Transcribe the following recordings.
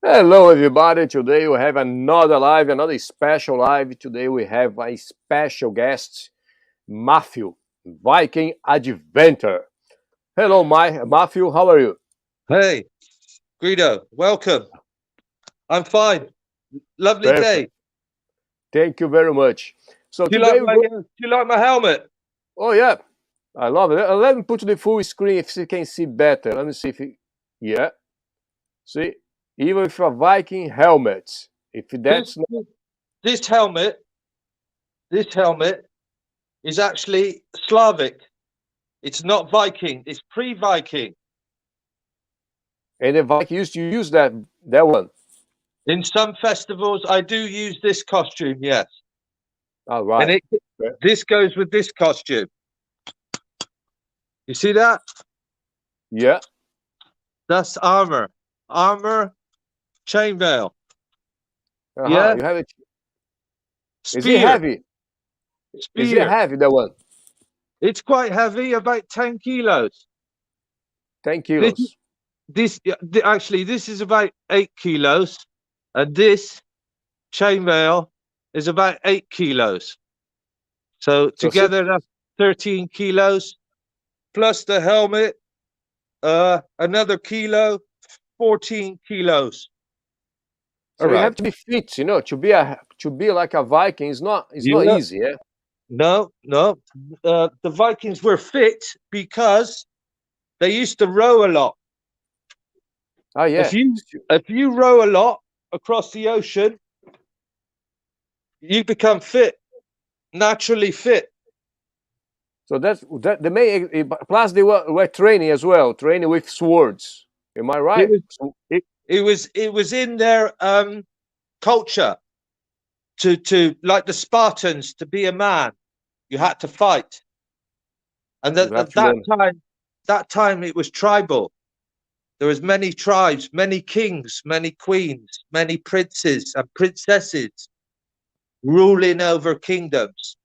Hello, everybody. Today we have another live, another special live. Today we have a special guest, Matthew, Viking Adventure. Hello, Matthew. How are you? Hey, Guido, welcome. I'm fine. Lovely day. Perfect. Thank you very much. So Do you like today we my go. helmet? Oh yeah, I love it. Let me put the full screen if you can see better. Let me see if yeah. See, even with a Viking helmet. If This that's not, this helmet, this helmet is actually Slavic. It's not Viking. It's pre-Viking. and the Viking used to use that one. In some festivals, I do use this costume, yes, All and right. it this goes with this costume. You see that? Yeah. That's armor, chainmail. Uh-huh. Yeah, You have it. Is it spear, heavy? Is it spear. heavy, that one? It's quite heavy, about 10 kilos. 10 This kilos. actually this is about 8 kilos, and this chainmail is about 8 kilos. So So six. together that's 13 kilos plus the helmet, another kilo, 14 kilos. So All you right. have to be fit, to be like a Viking. It's not Yeah. easy, yeah. No, no. The Vikings were fit because they used to row a lot. Oh If yeah. you if you row a lot across the ocean, you become fit, naturally fit. So that the main plus they were training as well, training with swords. Am I It right? was So, it was in their culture to like the Spartans, to be a man, you had to fight. And you that have at to learn. that time it was tribal. There was many tribes, many kings, many queens, many princes and princesses ruling over kingdoms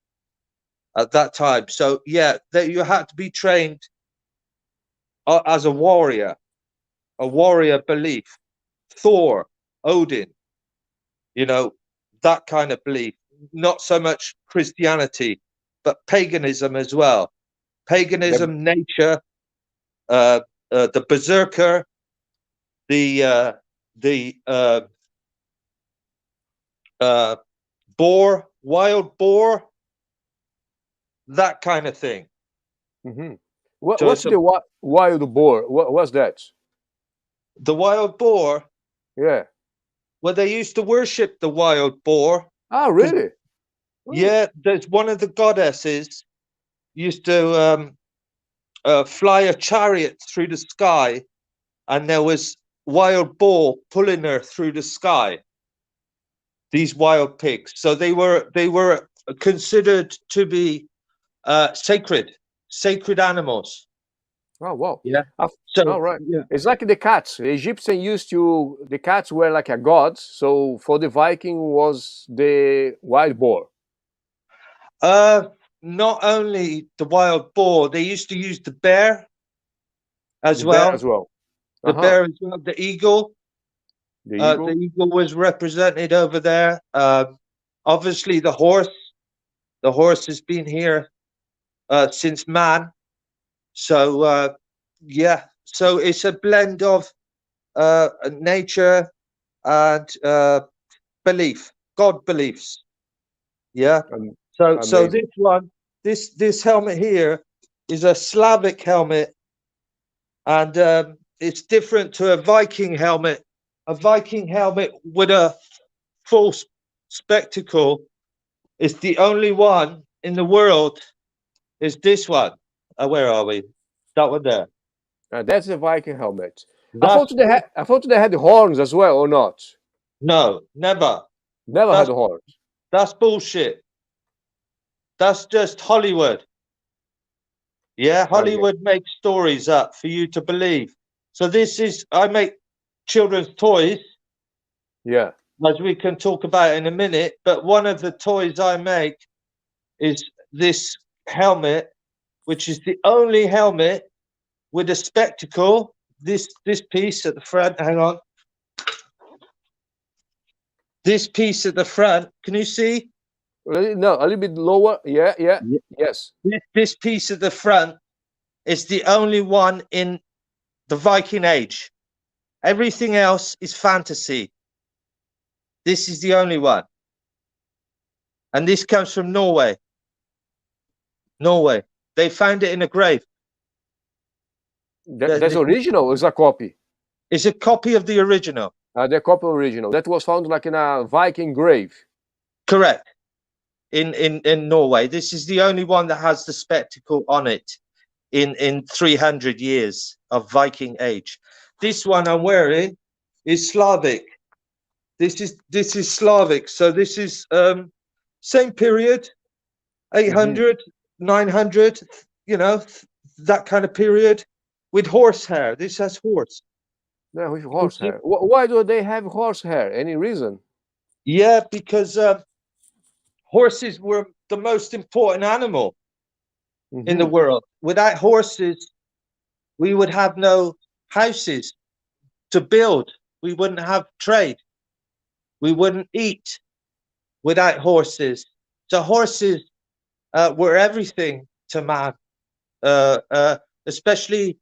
at that time. So yeah, that you had to be trained as a warrior belief. Thor, Odin, you know, that kind of belief. Not so much Christianity, but paganism as well. The, Paganism, nature, uh, the berserker, the uh, the uh, boar, wild boar, that kind of thing. hmm What, So what's it's the wild boar? What's that? the wild boar. Yeah. Well, they used to worship the wild boar Ah, because really? Oh, yeah, there's one of the goddesses used to fly a chariot through the sky, and there was wild boar pulling her through the sky. These wild pigs, so they were considered to be sacred animals. oh wow. Yeah. Ah, So all right. yeah. It's like the cats. The Egyptian the cats were like a gods. So for the Viking was the wild boar. Uh, Not only the wild boar, they used to use the bear as The bear well. as well. The Uh-huh. bear as well. The eagle. The The eagle. eagle was represented over there. Obviously, the horse. The horse has been here since man. So yeah. So it's a blend of nature and belief, God beliefs. Yeah. Um, So amazing. this one, this helmet here is a Slavic helmet, and it's different to a Viking helmet. A Viking helmet with a full spectacle is the only one in the world. Is this one? Where are we? That one there. That's the Viking helmet. That's I thought they had horns as well, or not? no, never. Never had That's horns. that's bullshit. That's just Hollywood. Yeah, Okay. Hollywood makes stories up for you to believe. So this is I make children's toys, Yeah. as we can talk about in a minute. But one of the toys I make is this helmet, which is the only helmet with a spectacle. This piece at the front. Hang on. This piece at the front, can you see? No, a little bit lower. Yeah, yeah, Yeah. yes. This piece at the front is the only one in the Viking Age. Everything else is fantasy. This is the only one. And this comes from Norway. Norway. They found it in a grave. That's original. Or is a copy? It's a copy of the original. The copy original that was found like in a Viking grave. Correct. In Norway. This is the only one that has the spectacle on it in 300 years of Viking Age. This one I'm wearing is Slavic. This is Slavic. So this is same period, 800, 900, you know, that kind of period with horse hair. This has horse. Yeah, with horse hair. Why do they have horse hair? Any reason? Yeah, because horses were the most important animal in the world. Without horses, we would have no houses to build. We wouldn't have trade. We wouldn't eat without horses. So horses were everything to man, especially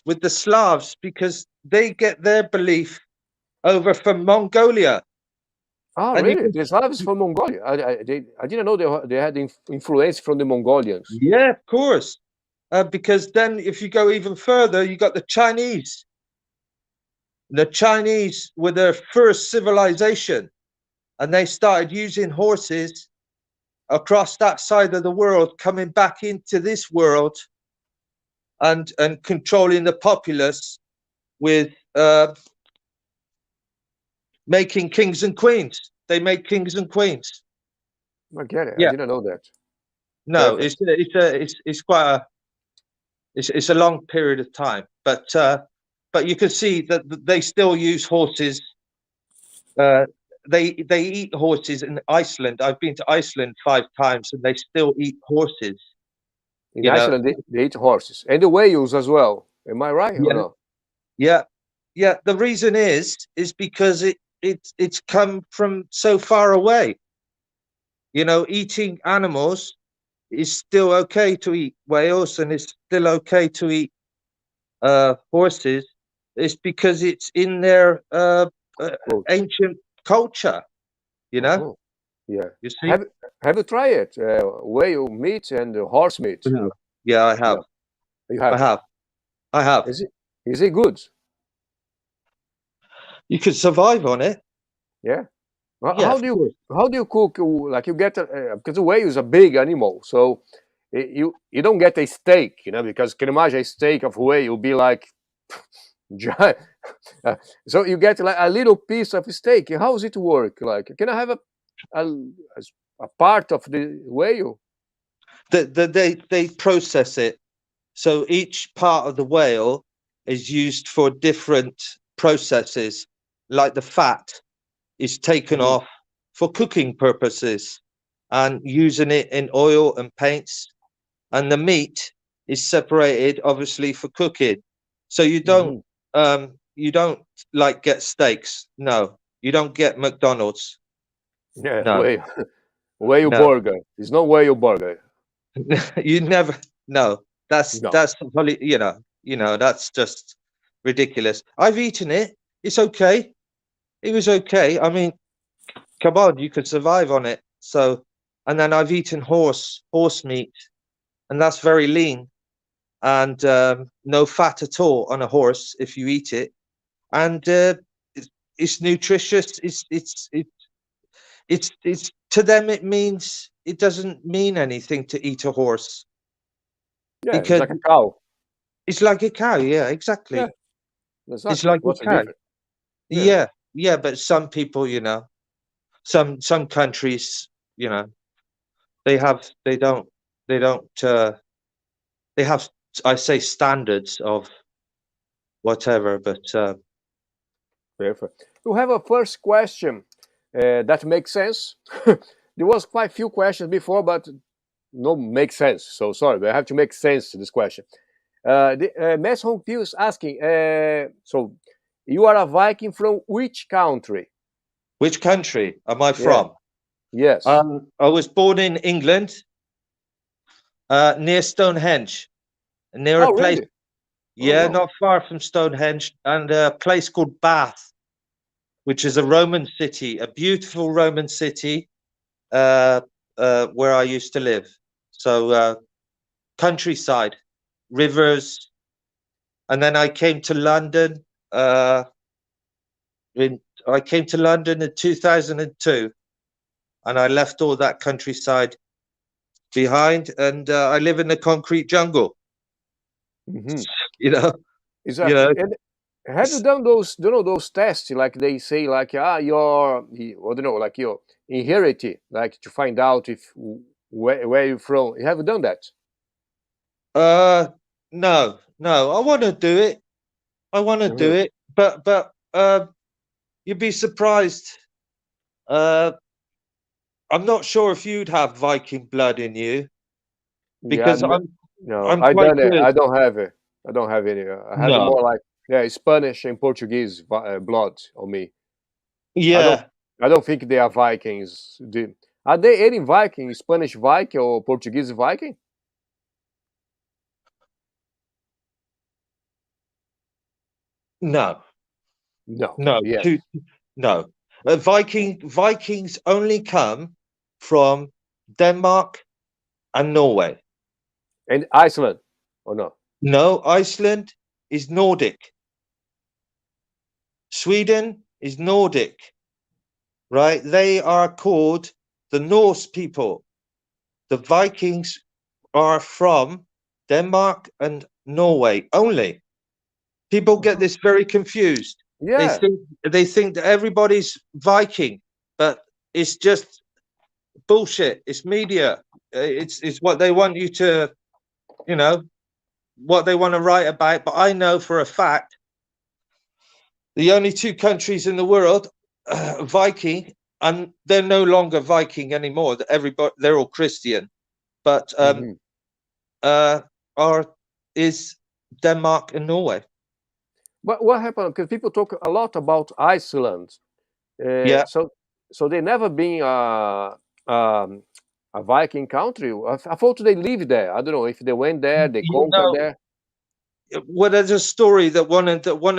with the Slavs, because they get their belief over from Mongolia. Oh, And really? The Slavs from Mongolia. I didn't know they had influence from the Mongolians. Yeah, of course. Because then if you go even further, you got the Chinese. The Chinese were their first civilization, and they started using horses across that side of the world, coming back into this world and controlling the populace with making kings and queens. They make kings and queens. I get it. I Yeah. didn't know that. No, Perfect. it's quite a long period of time, but you can see that they still use horses. They eat horses in Iceland. I've been to Iceland 5 times, and they still eat horses. In Iceland, they eat horses and the whales as well. Am I right or Yeah, no? yeah, yeah. The reason is because it's come from so far away. Eating animals is still okay to eat whales, and it's still okay to eat horses. It's because it's in their ancient culture. Oh, yeah. You see? Have you tried it? Whale meat and horse meat. No. Yeah, I have. No, you I have. have. I have. Is it good? You could survive on it. Yeah. Yeah, How of do you course. how do you cook? Like you get because the whale is a big animal, so you don't get a steak, because can you imagine a steak of whale will be like giant. So you get like a little piece of steak. How does it work? Like, can I have a, a part of the whale? They process it. So each part of the whale is used for different processes. Like the fat is taken Mhm. off for cooking purposes and using it in oil and paints. And the meat is separated, obviously, for cooking. So Mhm. you don't like get steaks. No, you don't get McDonald's. Yeah, No, whale no, burger. It's not whale burger. you never. No, No. that's probably that's just ridiculous. I've eaten it. It's okay. It was okay. I mean, come on, you could survive on it. So, and then I've eaten horse meat, and that's very lean and no fat at all on a horse if you eat it, and it's nutritious. It's to them it doesn't mean anything to eat a horse Yeah, it's because like a cow. it's like a cow. Yeah, Yeah, exactly. It's exactly. like a What's the cow. difference? Yeah. Yeah, yeah. But some people, some countries, they don't they have, I say, standards of whatever, but Perfect. We have a first question that makes sense. There was quite few questions before, but no make sense. So sorry, but I have to make sense to this question. Mess Hong is asking. So you are a Viking from which country? Which country am I Yeah. from? Yes. I was born in England, near Stonehenge, near a Oh, place, really? Oh, yeah, no. not far from Stonehenge, and a place called Bath, which is a Roman city, a beautiful Roman city, uh, where I used to live. So, countryside, rivers, and then I came to London. In I came to London in 2002, and I left all that countryside behind, and I live in the concrete jungle. Hmm. You know, you Exactly. know. And have you done those, those tests, like they say, like, I don't know, like your inheritance, like to find out if where you're from. Have you done that? Uh, no, no. I want to do it. I want to do Mhm. it, but you'd be surprised. Uh, I'm not sure if you'd have Viking blood in you Yeah, because no, I'm I quite done it. good. I don't have it. I don't have any. I have No. more like, yeah, Spanish and Portuguese blood on me. I don't. Yeah. I don't think they are Vikings. Are they any Viking? Spanish Viking or Portuguese Viking? No. No. No. Yes. No. Vikings only come from Denmark and Norway. And Iceland, or no? No, Iceland is Nordic. Sweden is Nordic, right? They are called the Norse people. The Vikings are from Denmark and Norway only. People get Uh-huh. this very confused. They Yeah. think they think that everybody's Viking, but it's just bullshit. It's media. It's what they want you to, you know, what they want to write about. But I know for a fact the only two countries in the world, Viking, and they're no longer Viking anymore. Everybody, they're all Christian, but Hmm. uh, are is Denmark and Norway. But what happened? Because people talk a lot about Iceland. Yeah, So they never been um, a Viking country. I thought they lived there. I don't know if they went there, they you conquered know, there. well, there's a story that one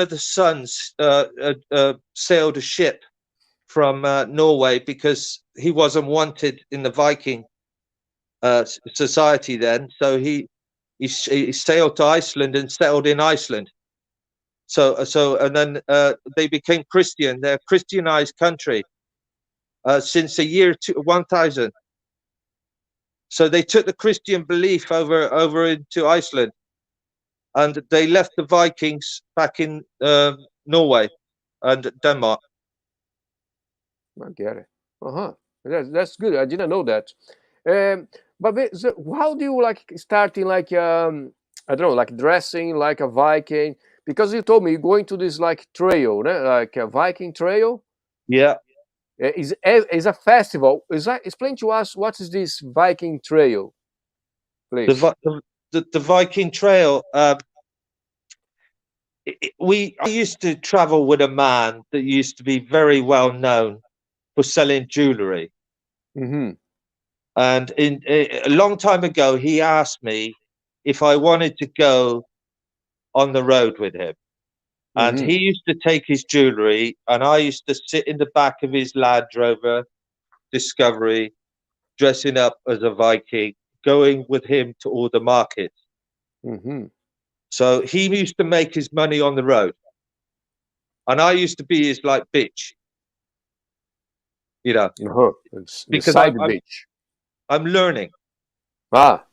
of the sons sailed a ship from Norway because he wasn't wanted in the Viking society then. So he sailed to Iceland and settled in Iceland. So and then they became Christian. They're a Christianized country since the year 1000. So they took the Christian belief over into Iceland, and they left the Vikings back in Norway and Denmark. I get it. Uh-huh. That's good. I didn't know that. Um, so how do you like starting like I don't know, like dressing like a Viking? Because you told me you're going to this like trail, né? Like a Viking trail. Yeah, Is a festival. Explain to us what is this Viking trail, the please. Vi- the Viking Trail. I used to travel with a man that used to be very well known for selling jewelry, Mm-hmm. and a long time ago, he asked me if I wanted to go on the road with him. And Mm-hmm. he used to take his jewelry, and I used to sit in the back of his Land Rover Discovery, dressing up as a Viking, going with him to all the markets. Mm-hmm. So he used to make his money on the road, and I used to be his like bitch, you know, Uh-huh. It's the because side beach. I'm learning. Ah.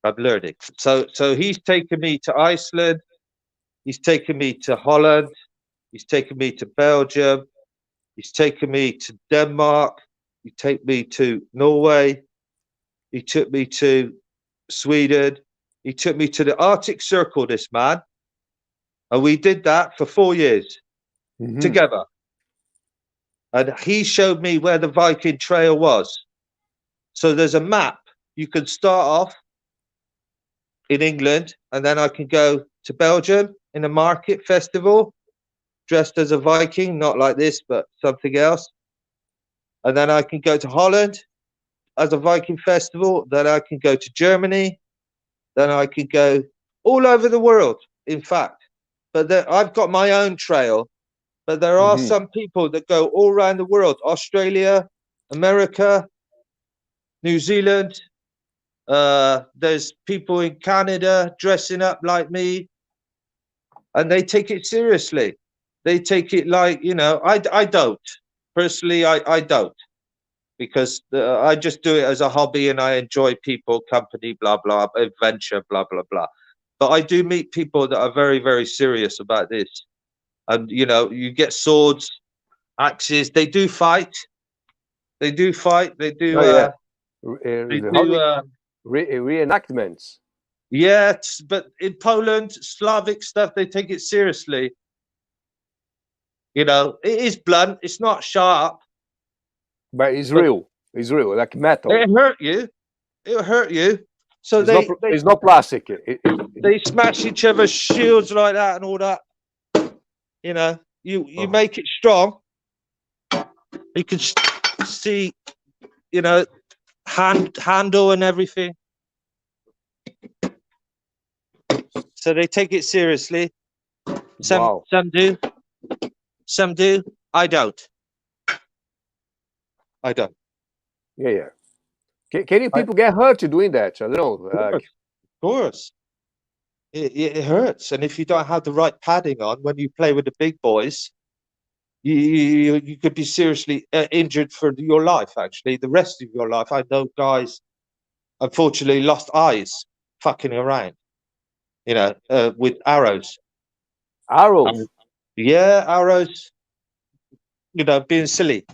I'm learning. So he's taken me to Iceland. He's taken me to Holland. He's taken me to Belgium. He's taken me to Denmark. He took me to Norway. He took me to Sweden. He took me to the Arctic Circle, this man. And we did that for 4 years Mm-hmm. together. And he showed me where the Viking Trail was. So there's a map. You can start off in England, and then I can go to Belgium in a market festival. dressed as a Viking, not like this, but something else. And then I can go to Holland as a Viking festival. Then I can go to Germany. Then I can go all over the world, in fact. But I've got my own trail. But there are Hmm. some people that go all around the world: Australia, America, New Zealand. There's people in Canada dressing up like me, and they take it seriously. They take it like, I don't. Personally, I don't, because I just do it as a hobby and I enjoy people, company, blah, blah, adventure, blah, blah, blah. But I do meet people that are very, very serious about this. And, you get swords, axes. They do fight. They do fight. They Oh do, yeah. they How do, do reenactments? yeah, but in Poland, Slavic stuff, they take it seriously. It is blunt. It's not sharp, But it's but real. It's real, like metal. it hurt you. It'll hurt you. So It's not. they they It's not plastic. they smash each other's shields like that and all that. You Uh-huh. make it strong. You can see, handle and everything. So they take it seriously. Some Wow. some do. Some do. I don't. I don't. Yeah, yeah. Can you Of people get hurt doing that? I don't know. course, of course. It hurts, and if you don't have the right padding on when you play with the big boys, you could be seriously injured for your life. Actually, the rest of your life. I know guys, unfortunately, lost eyes fucking around. With arrows. arrows. Yeah, arrows. Being silly.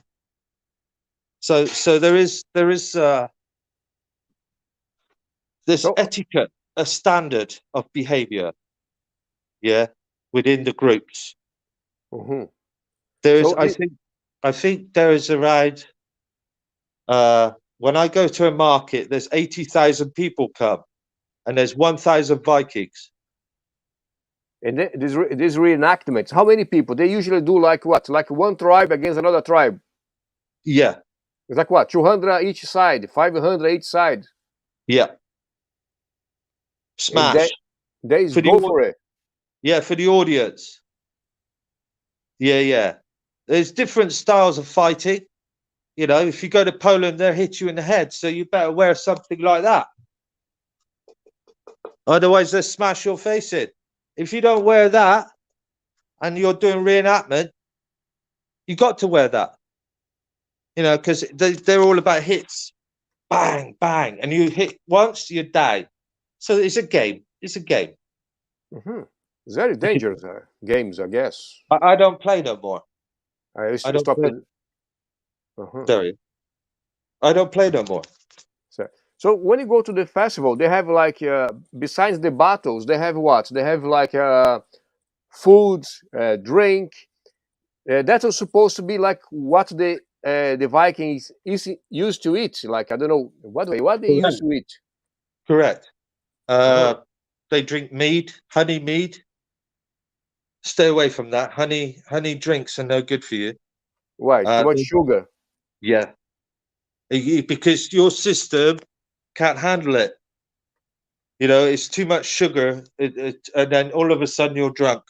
So there's So, etiquette, a standard of behavior. Yeah, within the groups. mhm. There's, So I think there is around. When I go to a market, there's 80,000 people come, and there's 1,000 Vikings. and these reenactments. How many people? They usually do like what? Like one tribe against another tribe. Yeah, It's like what? 200 each side, 500 each side, yeah. and Smash they for is the go for it. yeah, for the audience. Yeah, yeah. There's different styles of fighting. If you go to Poland, they'll hit you in the head, so you better wear something like that. Otherwise, they'll smash your face in. If you don't wear that and you're doing reenactment, you got to wear that. Because they're all about hits, bang, bang, and you hit once, you die. So it's a game. It's a game. Hmm. Very dangerous games, I guess. I don't play no more. I used I to don't stop play. it. Uh-huh. Sorry, I don't play no more. So when you go to the festival, they have like besides the battles, they have what? They have like food, drink. That was supposed to be like what the Vikings used to eat. Like I don't know what they used Correct. to eat. Correct. Uh-huh. They drink mead, honey mead. Stay away from that. Honey drinks are no good for you. Why? Too much They, sugar. yeah, because your system can't handle it. It's too much sugar, and then all of a sudden you're drunk.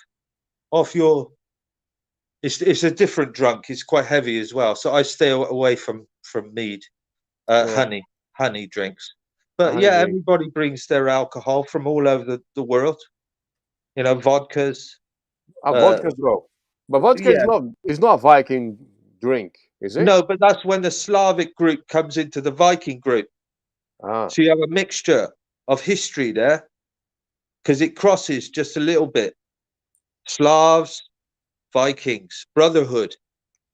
Off your, it's a different drunk. It's quite heavy as well. So I stay away from mead, Yeah, honey drinks. a But honey yeah, drink. everybody brings their alcohol from all over the world. Vodkas. Uh, Vodka as well. But vodka yeah, is not a Viking drink, is it? no, but that's when the Slavic group comes into the Viking group. Ah. So you have a mixture of history there, because it crosses just a little bit. Slavs, Vikings, brotherhood.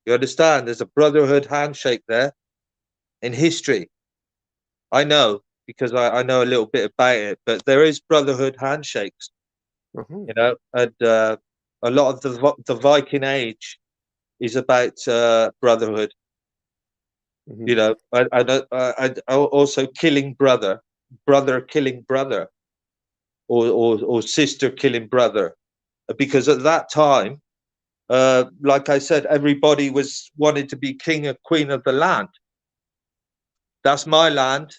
You understand? There's a brotherhood handshake there in history. I know, because I know a little bit about it, but there is brotherhood handshakes, Mhm. and a lot of the Viking age is about brotherhood. Mhm. I also killing brother killing brother, or sister killing brother, because at that time, Like I said, everybody was wanted to be king and queen of the land. That's my land,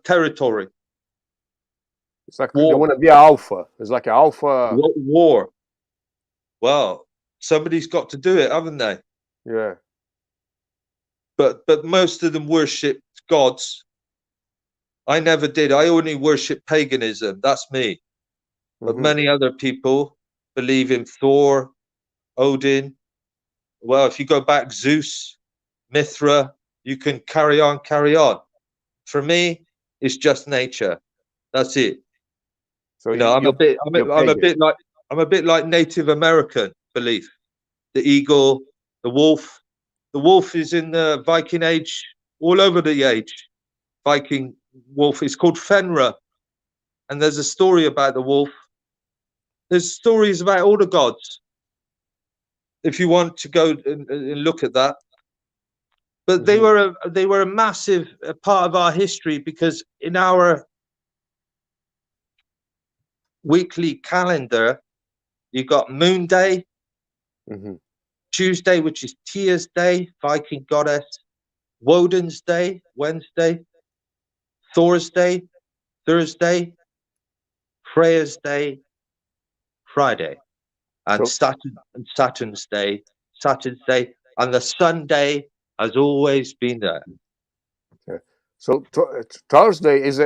territory. It's like they War, want to be alpha. It's like an alpha. war. Well, somebody's got to do it, haven't they? Yeah. But most of them worship gods. I never did. I only worship paganism. That's me. But Hmm. many other people believe in Thor, Odin. Well, if you go back, Zeus, Mithra, you can carry on, carry on. For me, it's just nature. That's it. So I'm a bit, you're I'm a pagan. bit like, I'm a bit like Native American belief. The eagle, the wolf. The wolf is in the Viking age, all over the age. Viking wolf is called Fenrir, and there's a story about the wolf. There's stories about all the gods. If you want to go and look at that, but they Hmm. were a massive part of our history, because in our weekly calendar, you got Moon Day, Hmm. Tuesday, which is Tia's Day, Viking goddess, Woden's Day, Wednesday, Thor's Day, Thursday, Freya's Day, Friday, and So Saturn's Day, and the Sunday has always been there. uh, Thursday is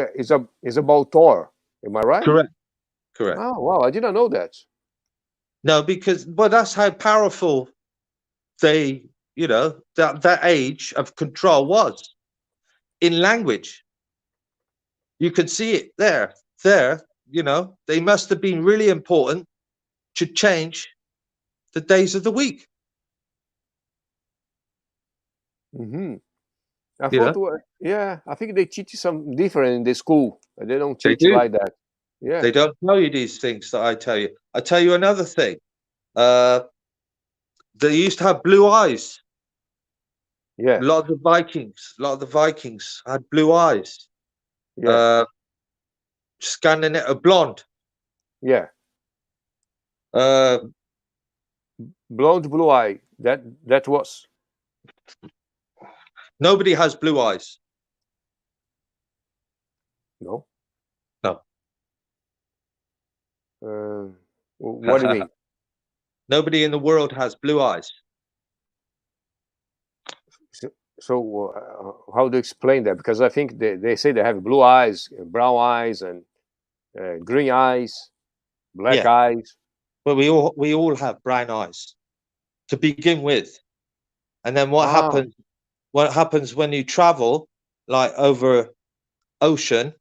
about Thor. Am I right? Correct. Correct. Oh wow, I didn't know that. No, because that's how powerful they, that age of control was in language. You could see it there. There, they must have been really important to change the days of the week. Hmm. I You thought, know, yeah, I think they teach some different in the school. They don't they teach do. like that. Yeah, They don't tell you these things that I tell you. I tell you another thing. Uh, they used to have blue eyes. yeah, A lot of the Vikings had blue eyes. yeah, Uh, Scanning it, a blonde. yeah. Uh, Blonde, blue eye. That was Nobody has blue eyes. no. No. Uh, what do you mean? Nobody in the world has blue eyes. So, how do you explain that? Because I think they say they have blue eyes, brown eyes, and green eyes, black Yeah, eyes. but we all have brown eyes to begin with, and then what Ah, happens? What happens when you travel, like over ocean,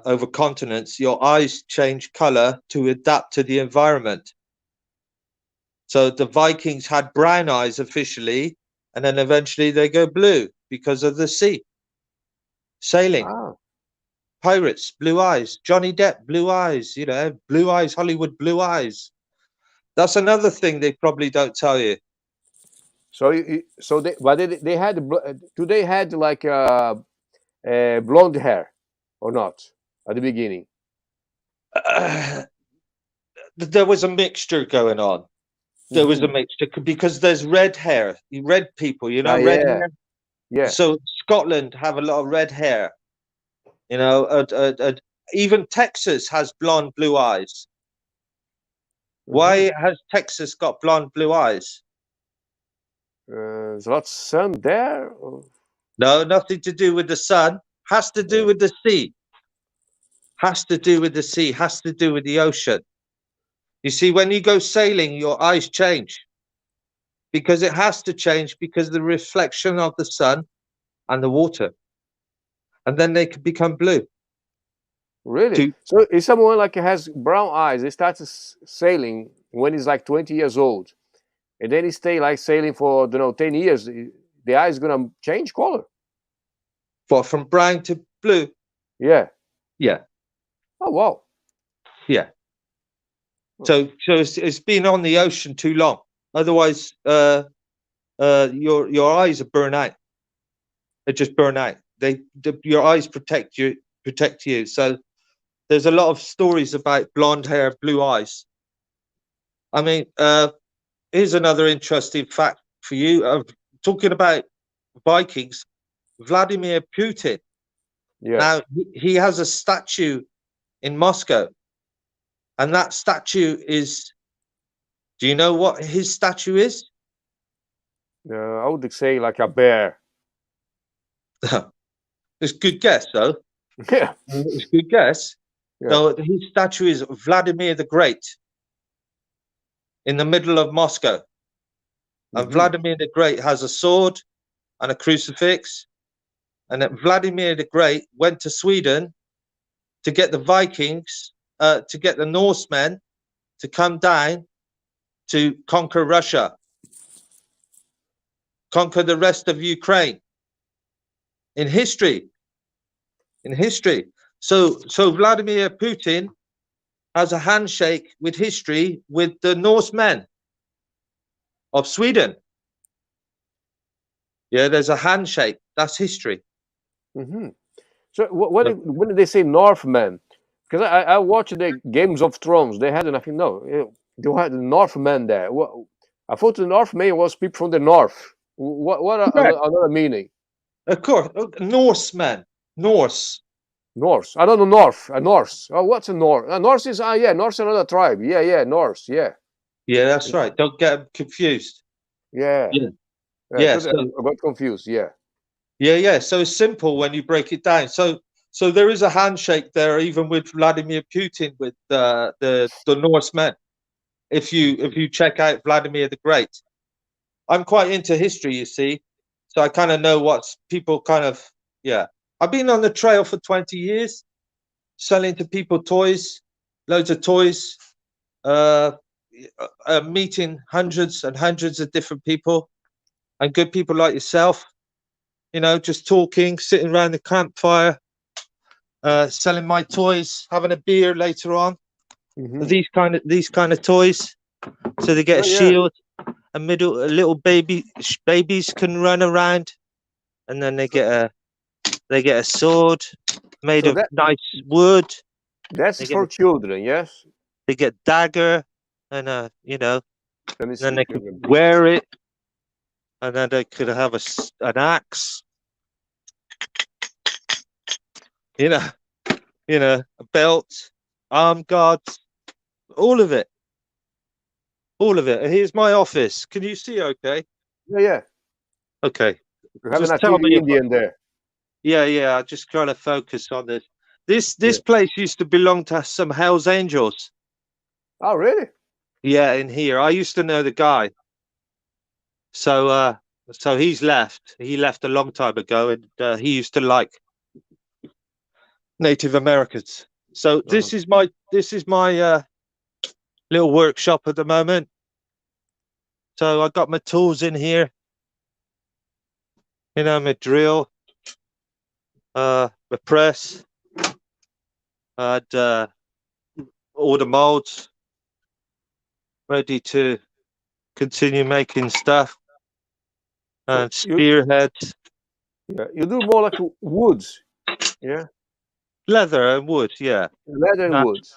over continents? Your eyes change color to adapt to the environment. So the Vikings had brown eyes officially, and then eventually they go blue because of the sea. Sailing, ah. pirates, blue eyes. Johnny Depp, blue eyes. Blue eyes, Hollywood, blue eyes. That's another thing they probably don't tell you. So so they had do they had like blonde hair or not at the beginning? There was a mixture going on. There was a Hmm. mixture because there's red hair, red people, Ah, red yeah, hair. yeah. So Scotland have a lot of red hair. You know, even Texas has blonde, blue eyes. Hmm. Why has Texas got blonde, blue eyes? There's a lot of sun there. No, nothing to do with the sun. Has to do Yeah. with the sea. Has to do with the sea. Has to do with the ocean. You see, when you go sailing, your eyes change because it has to change because of the reflection of the sun and the water, and then they can become blue. Really? To So if someone like has brown eyes, he starts sailing when he's like 20 years old, and then he stay like sailing for 10 years, the eye is gonna change color. from brown to blue. Yeah. Yeah, Oh wow. yeah. Oh. So it's been on the ocean too long. Otherwise, your eyes are burn out. They just burn out. Your eyes protect you. So there's a lot of stories about blonde hair, blue eyes. I mean, here's another interesting fact for you. Talking about Vikings, Vladimir Putin. Yeah. Now, he has a statue in Moscow, and that statue is. Do you know what his statue is? I would say like a bear. It's a good guess, though. Yeah. It's a good guess. Yeah. So his statue is Vladimir the Great in the middle of Moscow. And Vladimir the Great has a sword and a crucifix. And that Vladimir the Great went to Sweden to get the Vikings, to get the Norsemen to come down to conquer Russia, conquer the rest of Ukraine. In history. So Vladimir Putin has a handshake with history with the Norsemen of Sweden. Yeah, there's a handshake. That's history. So when did they say Northman? Because I watched the Games of Thrones. They had nothing. No, they had the Northman there. I thought the Northman was people from the north. Another meaning? Of course, Norsemen, Norse. Norse. I don't know North. A Norse. Oh, what's a Norse? A Norse is yeah, Norse is another tribe. Yeah, Norse. Yeah. Yeah, that's right. Don't get confused. Yeah. Yeah. So I got confused. Yeah. Yeah. So it's simple when you break it down. So there is a handshake there, even with Vladimir Putin, with the Norsemen. If you check out Vladimir the Great, I'm quite into history, you see, so I kind of know what's people kind of. Yeah, I've been on the trail for 20 years, selling to people toys, loads of toys, meeting hundreds and hundreds of different people, and good people like yourself. You know, just talking, sitting around the campfire, selling my toys, having a beer later on. These kind of toys, so they get a shield, a little babies can run around, and then they get a sword made of nice wood. That's for children, yes. They get dagger, and you know, then they can can wear it, and then they could have an axe. You know, a belt, arm guards, all of it. All of it. And here's my office. Can you see okay? Yeah. Okay. You're having a TV Indian there. Yeah. I just trying to focus on this. This place used to belong to some Hells Angels. Oh, really? Yeah, in here. I used to know the guy. So he's left. He left a long time ago, and he used to like Native Americans. So this is my little workshop at the moment. So I got my tools in here. You know, my drill, my press, and all the molds, ready to continue making stuff, and spearheads. Yeah, you do more like woods. Yeah. Leather and wood, yeah. Leather and woods.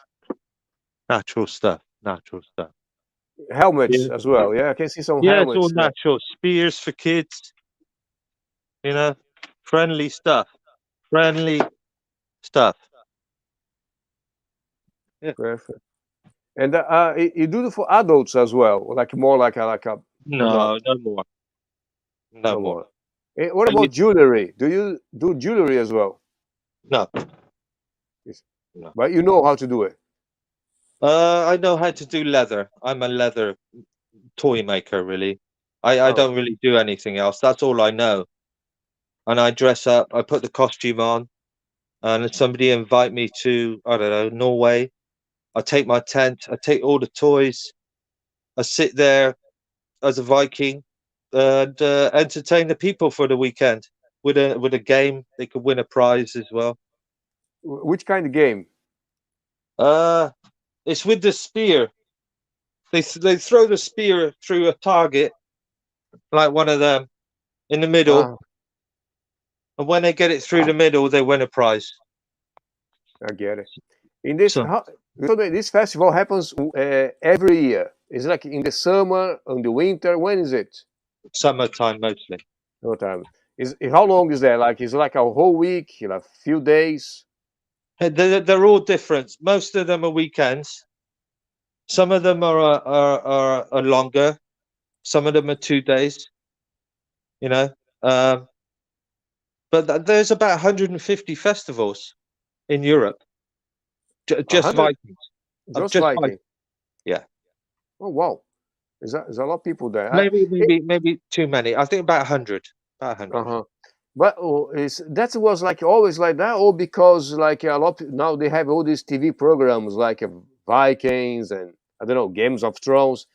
Natural stuff. Helmets as well, yeah. I can see some helmets. Yeah, it's all natural. Spears for kids. You know, friendly stuff. Yeah. Perfect. And you do it for adults as well, like more like a. No more. No more. What about jewelry? Do you do jewelry as well? No. But you know how to do it. I know how to do leather. I'm a leather toy maker, really. I don't really do anything else. That's all I know. And I dress up. I put the costume on, and if somebody invite me to, I don't know, Norway, I take my tent. I take all the toys. I sit there as a Viking and entertain the people for the weekend with a game. They could win a prize as well. Which kind of game? It's with the spear. They throw the spear through a target, like one of them, in the middle, and when they get it through the middle, they win a prize. I get it. In this, so this festival happens every year. Is it like in the summer, in the winter? When is it? Summertime mostly. No time. Is how long is that? Like is it like a whole week? A few days? They're all different. Most of them are weekends. Some of them are longer. Some of them are 2 days. You know, um, but there's about 150 festivals in Europe. A Just hundred? Vikings. Of Just just Viking. Vikings. Yeah. Oh wow! Is a lot of people there? Maybe too many. I think about 100. About 100. Uh-huh. But is that was like always like that, or because like a lot now they have all these TV programs like Vikings and I don't know Games of Thrones.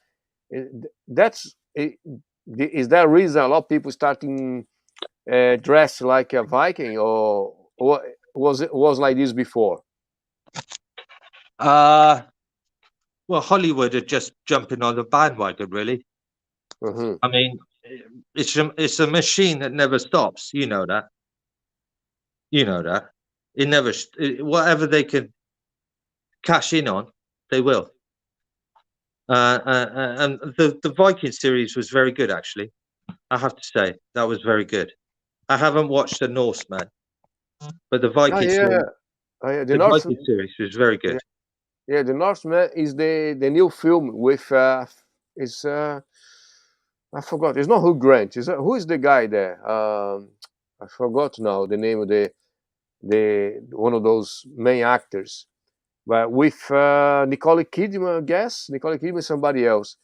That's is that reason a lot of people starting dress like a Viking, or was like this before? Uh, well, Hollywood are just jumping on the bandwagon, really. Hmm. I mean, it's a machine that never stops. You know that. You know that. It never, whatever they can cash in on, they will. And the Viking series was very good, actually. I have to say that was very good. I haven't watched the Norseman, but Oh yeah, oh, yeah. The Viking series was very Yeah, good. yeah, the Northman is the new film with is I forgot. It's not Hugh Grant. Is who is the guy there? I forgot now the name of the one of those main actors. But with Nicole Kidman, I guess Nicole Kidman, somebody else.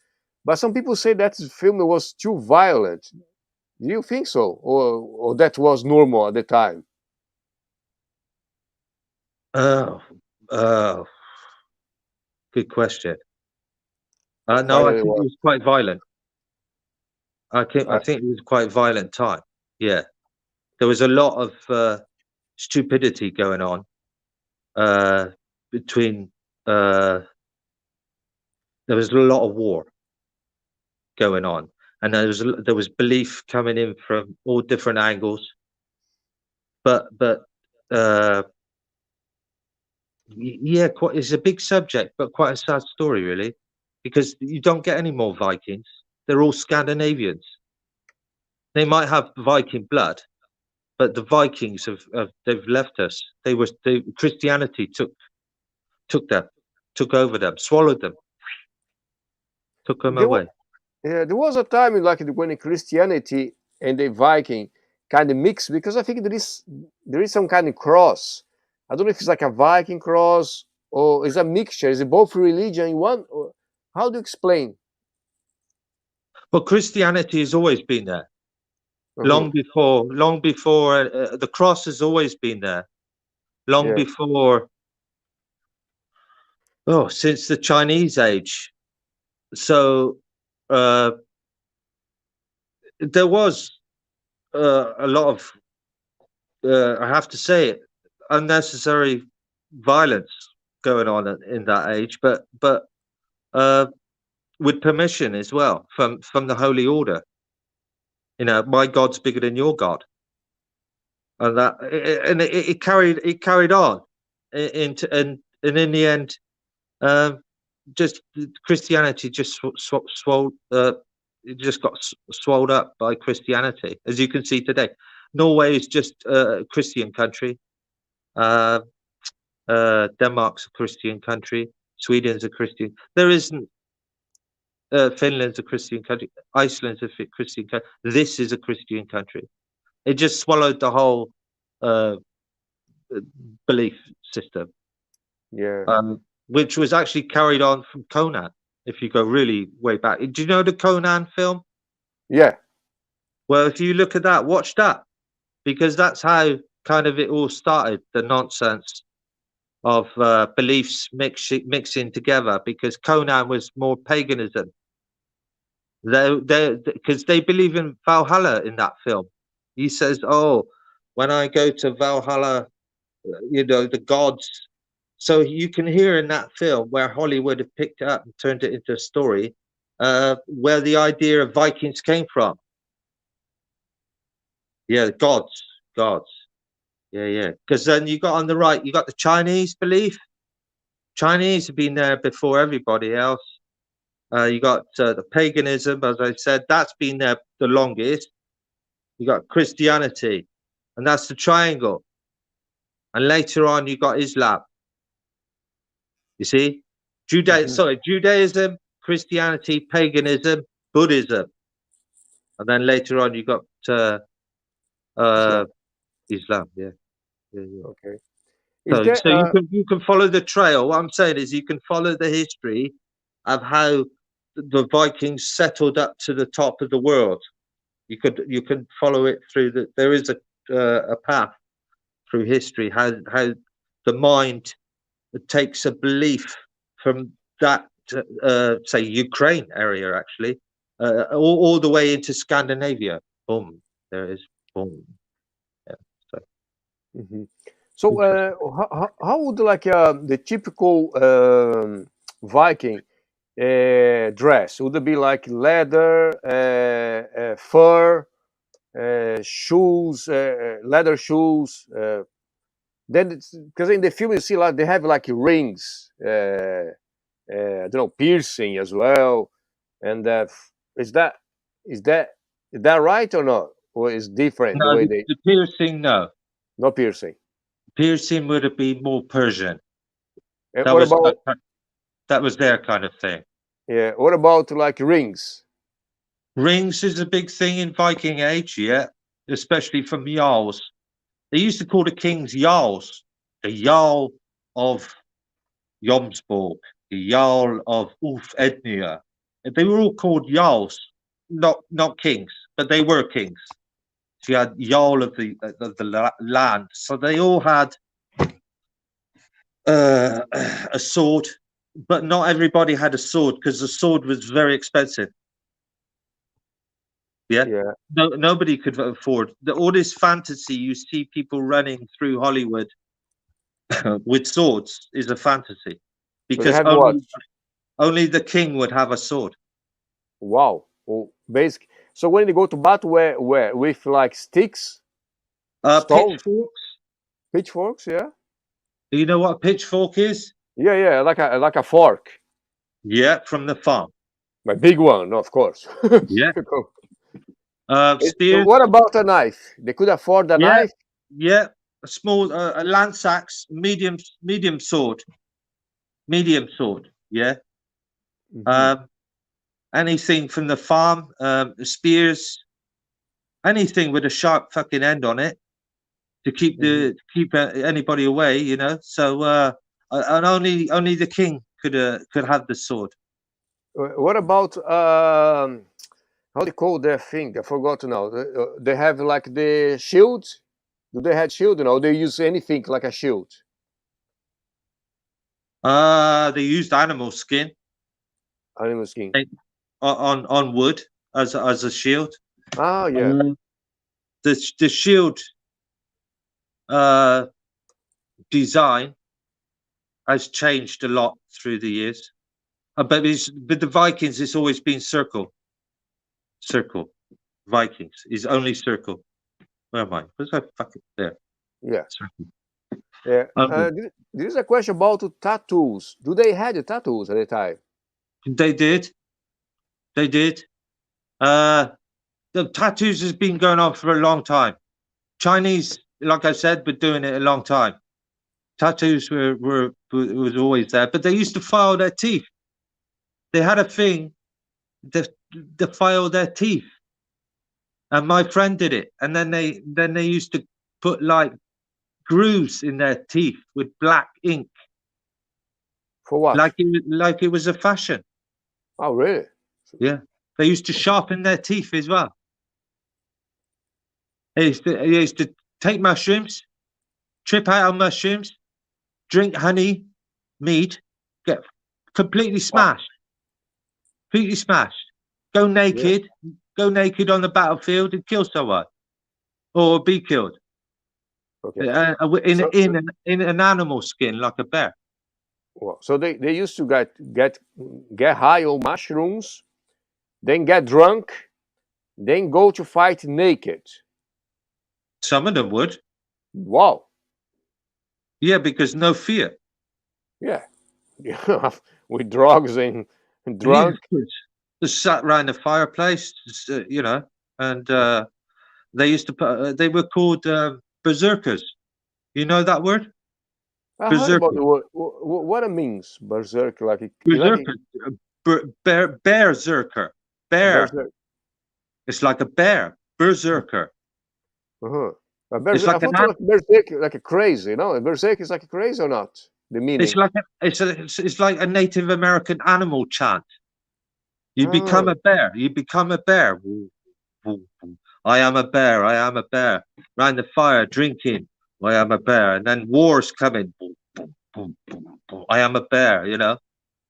But some people say that film was too violent. Do you think so, or that was normal at the time? Oh, oh, good question. No, I Violent think it was. was quite violent. I Uh, think it was quite violent time. Yeah, there was a lot of stupidity going on uh, between. Uh, there was a lot of war going on, and there was belief coming in from all different angles. But uh, yeah, quite. It's a big subject, but quite a sad story, really, because you don't get any more Vikings. They're all Scandinavians. They might have Viking blood, but the Vikings have they've left us. Christianity took them, took over them, swallowed them, took them there was away. Yeah, there was a time like when Christianity and the Viking kind of mixed because I think there is some kind of cross. I don't know if it's like a Viking cross or it's a mixture. Is it both religion in one? Or how do you explain? But Christianity has always been there, Hmm. long before the cross has always been there, long Yeah, before since the Chinese age. So uh, there was a lot of I have to say it, unnecessary violence going on in that age, but uh, with permission as well from the Holy Order. My God's bigger than your God, and it carried on into and in the end, um, just Christianity just it just got swallowed up by Christianity, as you can see today. Norway is just a Christian country. Uh, Denmark's a Christian country. Sweden's a Christian. There isn't. Finland's a Christian country. Iceland's a Christian country. This is a Christian country. It just swallowed the whole uh, belief system, yeah, which was actually carried on from Conan. If you go really way back, do you know the Conan film? yeah, Well, if you look at that, watch that, because that's how kind of it all started. The nonsense of beliefs mixing together, because Conan was more paganism. Because they believe in Valhalla in that film. He says, "Oh, when I go to Valhalla, the gods." So you can hear in that film where Hollywood have picked it up and turned it into a story, where the idea of Vikings came from. Yeah, gods. Yeah, yeah. Because then you got on the right, you got the Chinese belief. Chinese have been there before everybody else. You got the paganism, as I said, that's been there the longest. You got Christianity, and that's the triangle. And later on, you got Islam. You see, Mhm. Judaism, Christianity, paganism, Buddhism, and then later on, you got uh, Islam. Islam. Yeah, yeah, yeah. Okay. Is So there you can follow the trail. What I'm saying is you can follow the history of how the Vikings settled up to the top of the world. You can follow it through the. There is a path through history how the mind takes a belief from that say Ukraine area actually all the way into Scandinavia. Boom, there it is. Boom. Yeah, so mhm. So interesting. how would like the typical Viking dress? Would it be like leather, fur, shoes, leather shoes? Then, because in the film you see like they have like rings, I don't know, piercing as well, and is that is that is that right or not, or is different the No, way they the piercing, no. no piercing? Piercing would have been more Persian. And That what was about that was their kind of thing. yeah? What about like rings? Rings is a big thing in Viking Age, yeah, especially from Jarls. They used to call the kings Jarls. The Jarl of Jomsborg, the Jarl of Ulf Ednir. They were all called Jarls, not kings, but they were kings. So you had Jarl of the land. So they all had a sword, but not everybody had a sword because the sword was very expensive. Yeah, Yeah, no, nobody could afford all this fantasy. You see people running through Hollywood with swords is a fantasy so they because have what? only the king would have a sword. Wow. Well, basic. So when they go to battle, where with like sticks, stones, Pitchforks. pitchforks? Yeah, Do you know what a pitchfork is? yeah, yeah, like a fork, Yeah, from the farm. a big one, of course. Yeah. Spears. What about a knife? They could afford a Yeah, knife. yeah. A small a lance axe, medium sword. Yeah. Hmm. Um, anything from the farm. Spears. Anything with a sharp fucking end on it to keep Hmm. anybody away. You know. So and only the king could have the sword. What about how they call their thing? I forgot now. They have like the shield. Do they have shield? You know, they use anything like a shield, They used animal skin animal skin. eh, on wood as a shield. Ah, yeah, Um, the shield uh, design has changed a lot through the years. But with the Vikings, it's always been circle. Vikings is only circle. Where am I? Where's that fucking there? yeah, Circle. yeah. Only. There is a question about tattoos. Do they had the tattoos at the time? They did. They did. Uh, the tattoos has been going on for a long time. Chinese, like I said, been doing it a long time. Tattoos was always there, but they used to file their teeth. They had a thing to file their teeth, and my friend did it. And then they used to put like grooves in their teeth with black ink, For what? like it was a fashion. Oh, really? Yeah, they used to sharpen their teeth as well. They used to take mushrooms, trip out on mushrooms, drink honey, mead, get completely Wow. smashed, completely smashed. Go Yeah. naked, go naked on the battlefield and kill someone, or be killed Okay. So, in an animal skin like a bear. well, so they used to get high on mushrooms, then get drunk, then go to fight naked. Some of them would, Wow. yeah, because no fear. Yeah. With drugs and Drunk. Just sat round the fireplace, and they used to put. They were called berserkers. You know that word? I heard about Berserker. the word. What it means, berserk, like Berserker. Berserker. Bear. berserk. It's like a bear. Berserker. Uh-huh. It's I like thought it was berserk like a crazy. Berserk is like a crazy or not? The it's meaning. like it's like a Native American animal chant. You become Oh. a bear. You become a bear. I am a bear. I am a bear. Round the fire, drinking. I am a bear. And then war's coming. I am a bear.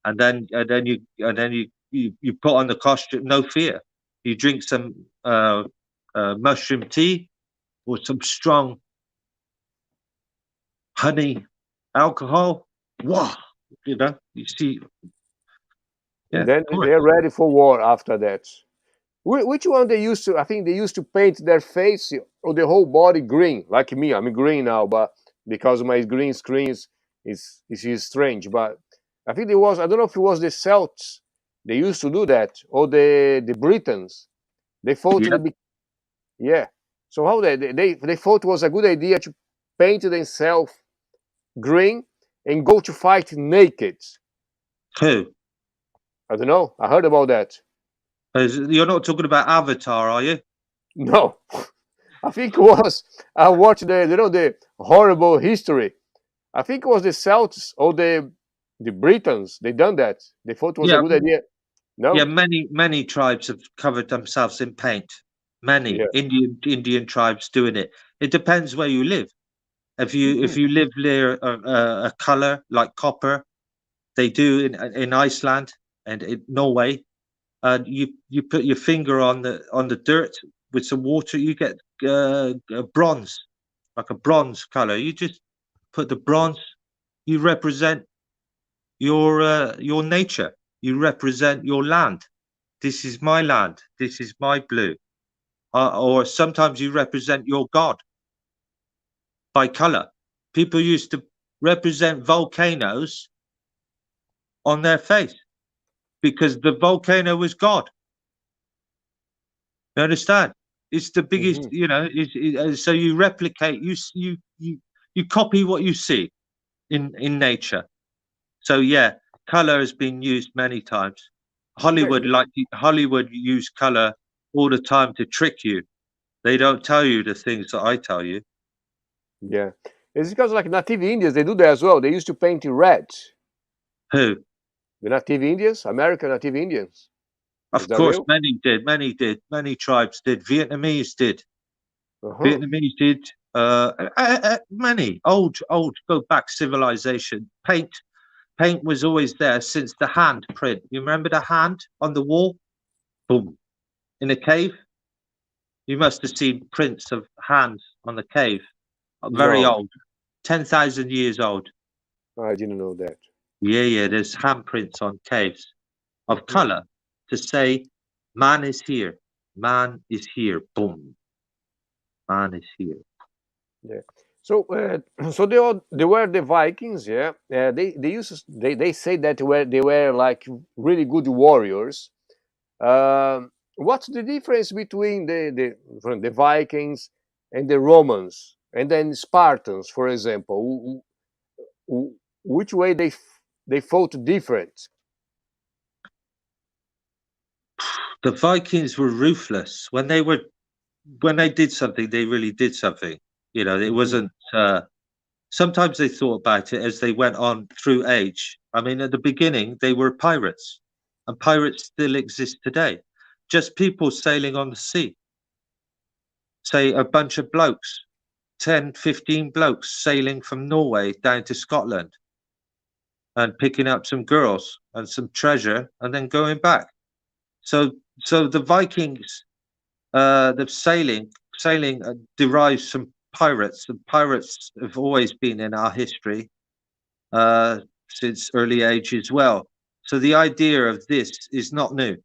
And then you put on the costume. No fear. You drink some mushroom tea or some strong honey alcohol. Wow. You see. And Yeah. then they're ready for war after that. Which one they used to? I think they used to paint their face or the whole body green, like me. I'm green now, but because my green screens is strange. But I think it was. I don't know if it was the Celts. They used to do that, or the Britons. They thought Yeah. yeah. So how they thought it was a good idea to paint themselves green and go to fight naked. Who? I don't know. I heard about that. You're not talking about Avatar, are you? No, I think it was. I watched the horrible history. I think it was the Celts or the Britons. They done that. They thought it was a Yeah, good idea. yeah. No. Many tribes have covered themselves in paint. Many Yeah. Indian tribes doing it. It depends where you live. If Mhm. you live near a color like copper, they do in Iceland and in Norway. And you put your finger on the dirt with some water, you get a bronze, like a bronze color. You just put the bronze. You represent your nature. You represent your land. This is my land. This is my blue. Or sometimes you represent your god by color. People used to represent volcanoes on their face because the volcano was God. You understand? It's the biggest, Mhm. so you replicate, you copy what you see in nature. So yeah, color has been used many times. Yeah. Hollywood use color all the time to trick you. They don't tell you the things that I tell you. Yeah. It's because like native Indians, they do that as well. They used to paint in red. Who? The native Indians, American native Indians. Is Of that course, real? many tribes did. Vietnamese did. Uh-huh. Vietnamese did. Many old go back civilization. Paint was always there since the hand print. You remember the hand on the wall? Boom. In a cave, you must have seen prints of hands on the cave. Very No, old, 10,000 years old. I didn't know that. Yeah. There's handprints on caves of Mhm. color to say, man is here. Man is here. Boom. Man is here. Yeah. So, so they were the Vikings. Yeah. They say that they were like really good warriors. What's the difference between the Vikings and the Romans and then Spartans, for example? Which way they fought different? The Vikings were ruthless. When they did something, they really did something. It Mhm. wasn't. Sometimes they thought about it as they went on through age. I mean, at the beginning, they were pirates, and pirates still exist today. Just people sailing on the sea. Say a bunch of blokes, 10, 15 blokes sailing from Norway down to Scotland and picking up some girls and some treasure and then going back. So, so the Vikings, the sailing derives from pirates, and pirates have always been in our history uh, since early age as well. So the idea of this is not new.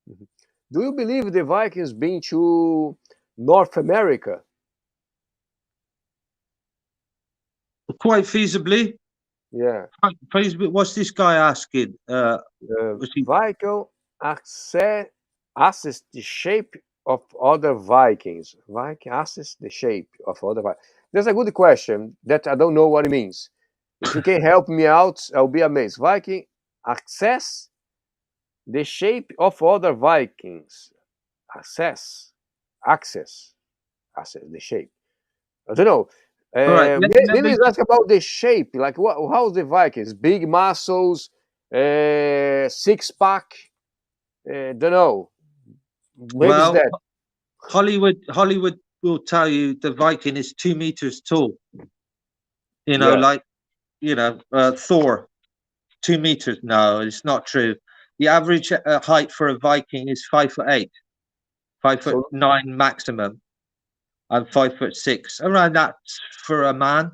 Mhm. Do you believe the Vikings been to North America? Quite feasibly, Yeah. What's this guy asking? Was he? Viking assess the shape of other Vikings. Viking assess the shape of other Vikings. That's a good question that I don't know what it means. If you can help me out, I'll be amazed. Viking access the shape of other Vikings. Access, access, access the shape. I don't know. All right. Let Maybe me. it's ask about the shape. Like, what? How's the Vikings? Big muscles, six pack. Don't know. Maybe it's Well, that. Hollywood will tell you the Viking is 2 meters tall. Yeah. Like Thor, 2 meters. No, it's not true. The average height for a Viking is 5'8", five foot So nine maximum. I'm 5'6", around that for a man.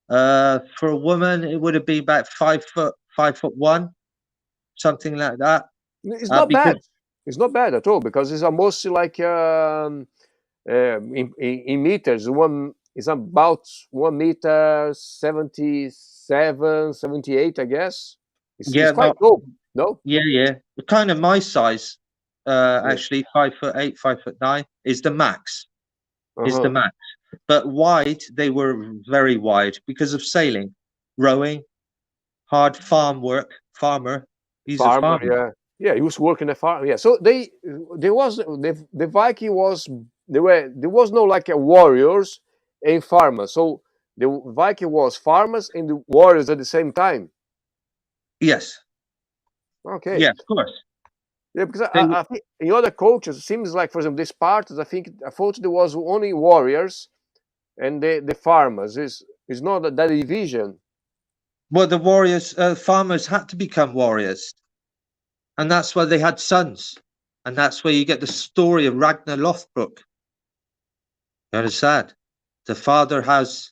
For a woman, it would have been about 5 foot, 5'1", something like that. it's not Because bad. It's not bad at all because it's almost like in meters. One is about 1 meter 77, 78, I guess. It's yeah, quite not low. No. yeah, kind of my size. Yeah. Actually, 5'8", 5'9" is the max. Uh Is the huh. max. But wide, they were very wide because of sailing, rowing, hard farm work. Farmer, he's a Farmer. farmer. Yeah. Yeah. He was working a farm. Yeah. So there was the Viking was there was no like a warriors and farmers. So the Viking was farmers and the warriors at the same time. Yes, Okay. yeah, of course. Yeah, because They I think in other cultures, it seems like, for example, the Spartans, I thought there was only warriors and the farmers. Is not that division. Well, the warriors, farmers had to become warriors, and that's why they had sons, and that's where you get the story of Ragnar Lothbrok. You understand? The father has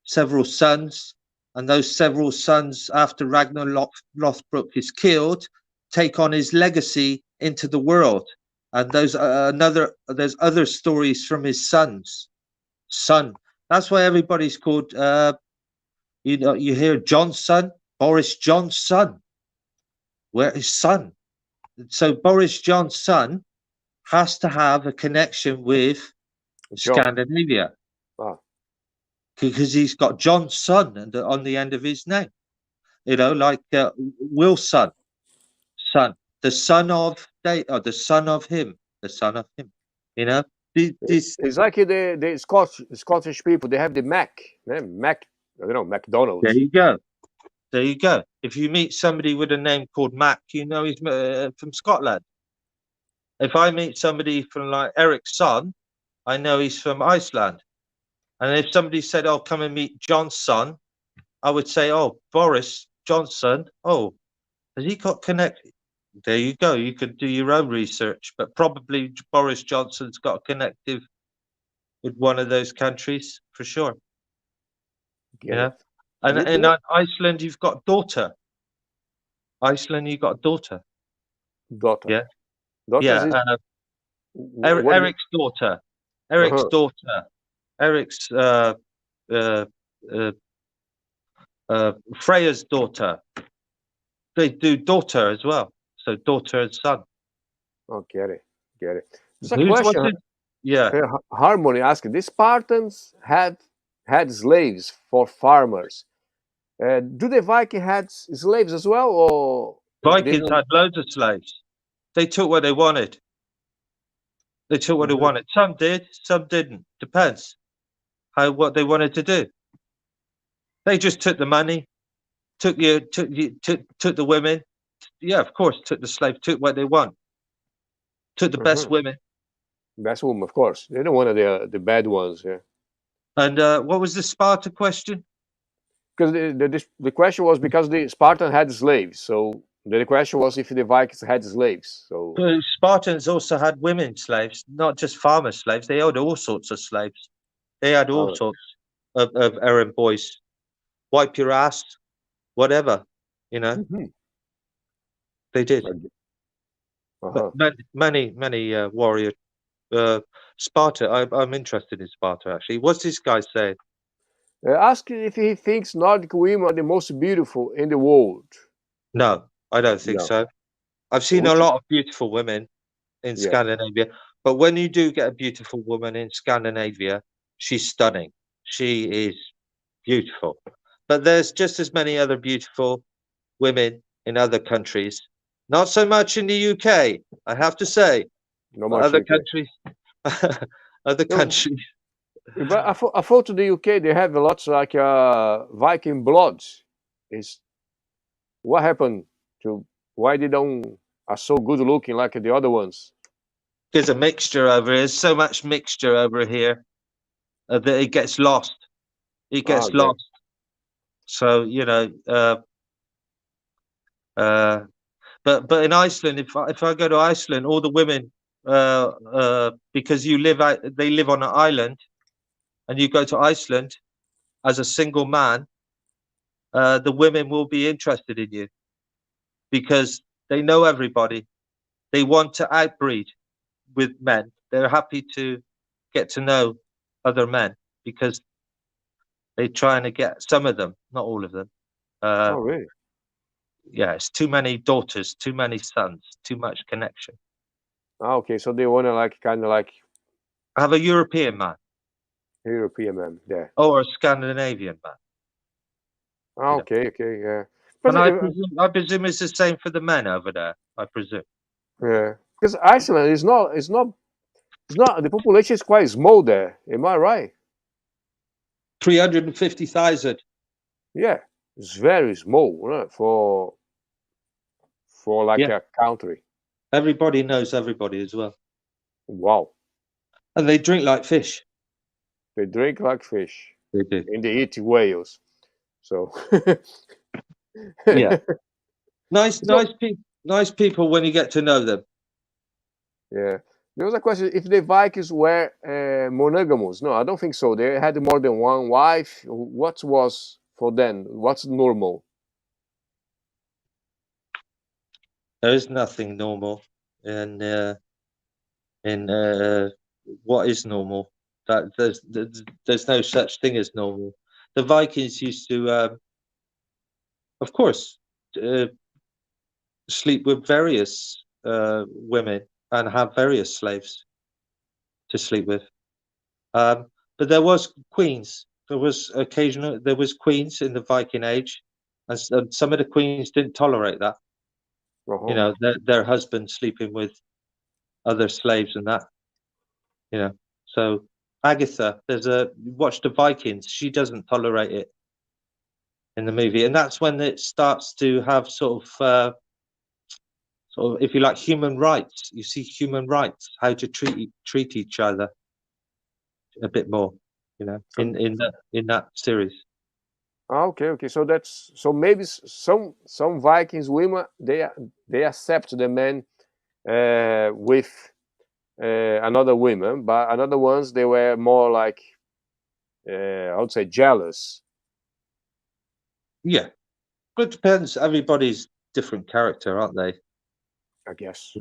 several sons, and those several sons, after Ragnar Lothbrok is killed, take on his legacy into the world. And there's other stories from his sons. Son. That's why everybody's called. You hear John's son, Boris John's son. Where his son? So Boris John's son has to have a connection with John. Scandinavia Ah, because he's got John's son on the end of his name. Like Wilson, son, the son of or the son of him, the son of him. You know, this. it's like the Scottish people. They have the Mac, Mac. I don't know, There McDonald's. you go. There you go. If you meet somebody with a name called Mac, you know he's from Scotland. If I meet somebody from like Eric's son, I know he's from Iceland. And if somebody said, "Oh, come and meet John's son," I would say, "Oh, Boris Johnson. Oh, has he got connected?" There you go. You could do your own research, but probably Boris Johnson's got a connective with one of those countries for sure. You Get know, it? and The, in the Iceland, you've got daughter. Iceland, you got daughter. daughter. Yeah, Daughters yeah. is what? Eric's daughter. Eric's Uh-huh. daughter. Eric's uh, uh, Freya's daughter. They do daughter as well. So daughter and son. Oh, get it. Get it. There's a Who's what's question. it? Yeah. Harmony asked: the Spartans had slaves for farmers. Do the Viking had slaves as well, or they Vikings don't? had loads of slaves. They took what they wanted. They took what they Mhm. wanted. Some did, some didn't. Depends what they wanted to do. They just took the money, took the women. Yeah, of course, took the slave, took what they want, took the best Mhm. women. Best woman, of course. They don't want the bad ones. Yeah. And what was the Sparta question? Because the question was because the Spartan had slaves. So the question was if the Vikings had slaves. So Spartans also had women slaves, not just farmer slaves. They had all sorts of slaves. They had all uh, sorts of errand boys. Wipe your ass, whatever. You know, mhm. they did. But Uh-huh. many warrior Sparta. I'm interested in Sparta actually. What's this guy saying? Ask if he thinks Nordic women are the most beautiful in the world. No, I don't think No. so. I've seen a Which, lot of beautiful women in yeah, Scandinavia, but when you do get a beautiful woman in Scandinavia, she's stunning. She is beautiful. But there's just as many other beautiful women in other countries. Not so much in the UK, I have to say, not but much other UK. countries, other No, countries. but I thought to the UK they have lots like Viking bloods. Is what happened to why they don't are so good looking like the other ones? There's a mixture over here. There's so much mixture over here that it gets lost. It Ah, gets okay. lost. So uh, but in Iceland, if I go to Iceland, all the women, because they live on an island, and you go to Iceland as a single man, the women will be interested in you because they know everybody. They want to outbreed with men. They're happy to get to know other men because they're trying to get some of them, not all of them. Uh, Oh, really? yeah, it's too many daughters, too many sons, too much connection. Ah, okay. So they want to like kind of like Have a European man European man there. or a Scandinavian man, Ah, you know. okay, okay, yeah. But And I presume it's the same for the men over there. I presume. yeah, because Iceland is not, it's not. The population is quite small there. Am I right? 350,000. Yeah, it's very small for like Yeah, a country. everybody knows everybody as well, Wow, and they drink like fish. they drink like fish They do. and they eat whales. So, Yeah, nice, so nice people when you get to know them. yeah. There was a question if the Vikings were monogamous. No, I don't think so. They had more than one wife. What was for them? What's normal? There is nothing normal in what is normal. That there's no such thing as normal. The Vikings used to, of course, uh, sleep with various women and have various slaves to sleep with. But there was queens. There was queens in the Viking Age, and some of the queens didn't tolerate that. You Uh-huh. know, their husband sleeping with other slaves and that. You know, so Agatha, watch the Vikings. She doesn't tolerate it in the movie, and that's when it starts to have sort of, if you like, human rights. You see human rights, how to treat each other a bit more. You know, So, in that series. okay, okay. So that's so maybe some Vikings women they accept the men with another women, but another ones they were more like I would say jealous. Yeah, but it depends. Everybody's different character, aren't they? I guess.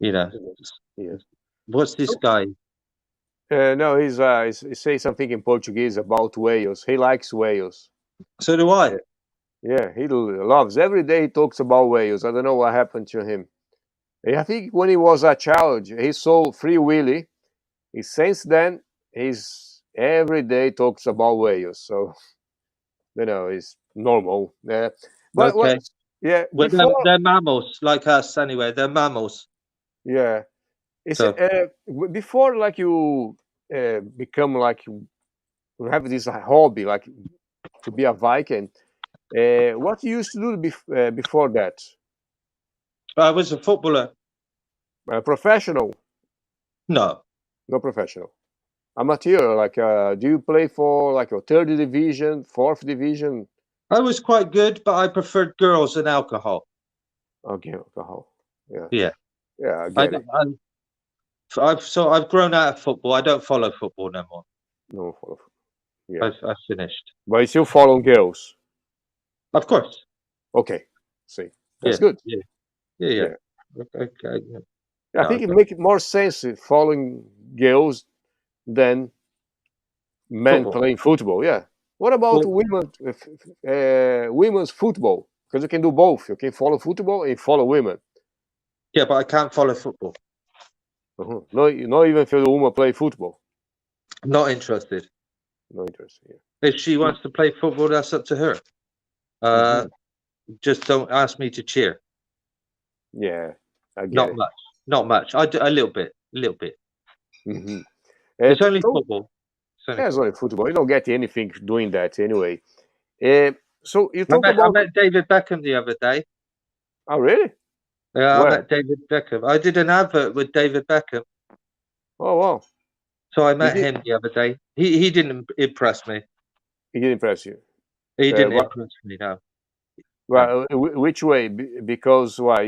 You know, Yeah. what's this So, guy? no, he says something in Portuguese about whales. He likes whales. So do I. Yeah, yeah, he loves. Every day he talks about whales. I don't know what happened to him. I think when he was a child, he saw Free Willy. Since then, he's every day talks about whales. So it's normal. But what? Okay. Yeah, Well, before. they're mammals, like us anyway. They're mammals. Yeah, it's So before like you become like you have this hobby like to be a Viking. What you used to do before that? I was a footballer. Professional? No, No professional. Amateur? Like, do you play for like a third division, fourth division? I was quite good, but I preferred girls and alcohol. Okay, alcohol. Yeah, Yeah, yeah, I I, get it. I've grown out of football. I don't follow football no more. No, yeah, I've finished. but you still follow girls. Of course. Okay, see, that's Yeah, good. yeah, yeah, yeah. Yeah, Okay. Yeah. I No, think it makes more sense following girls than men football. playing football. Yeah, What about Well, women's football? Because you can do both. You can follow football and follow women. yeah, but I can't follow football. No, not even if the woman play football. I'm not interested. No interest. Yeah. If she wants to play football, that's up to her. Hmm. Just don't ask me to cheer. Yeah, I get Not it. much. Not much. I do a little bit. A little bit. Hmm. It's only So, football. It's only yeah, it's football. only football. You don't get anything doing that anyway. Uh, so you I talk met I about. met David Beckham the other day. Oh, really? Yeah, I Where? met David Beckham. I did an advert with David Beckham, Oh, wow. so I He met did. him the other day. He didn't impress me. He did impress you. He didn't What? impress me. No, no. Well, which way? Because why?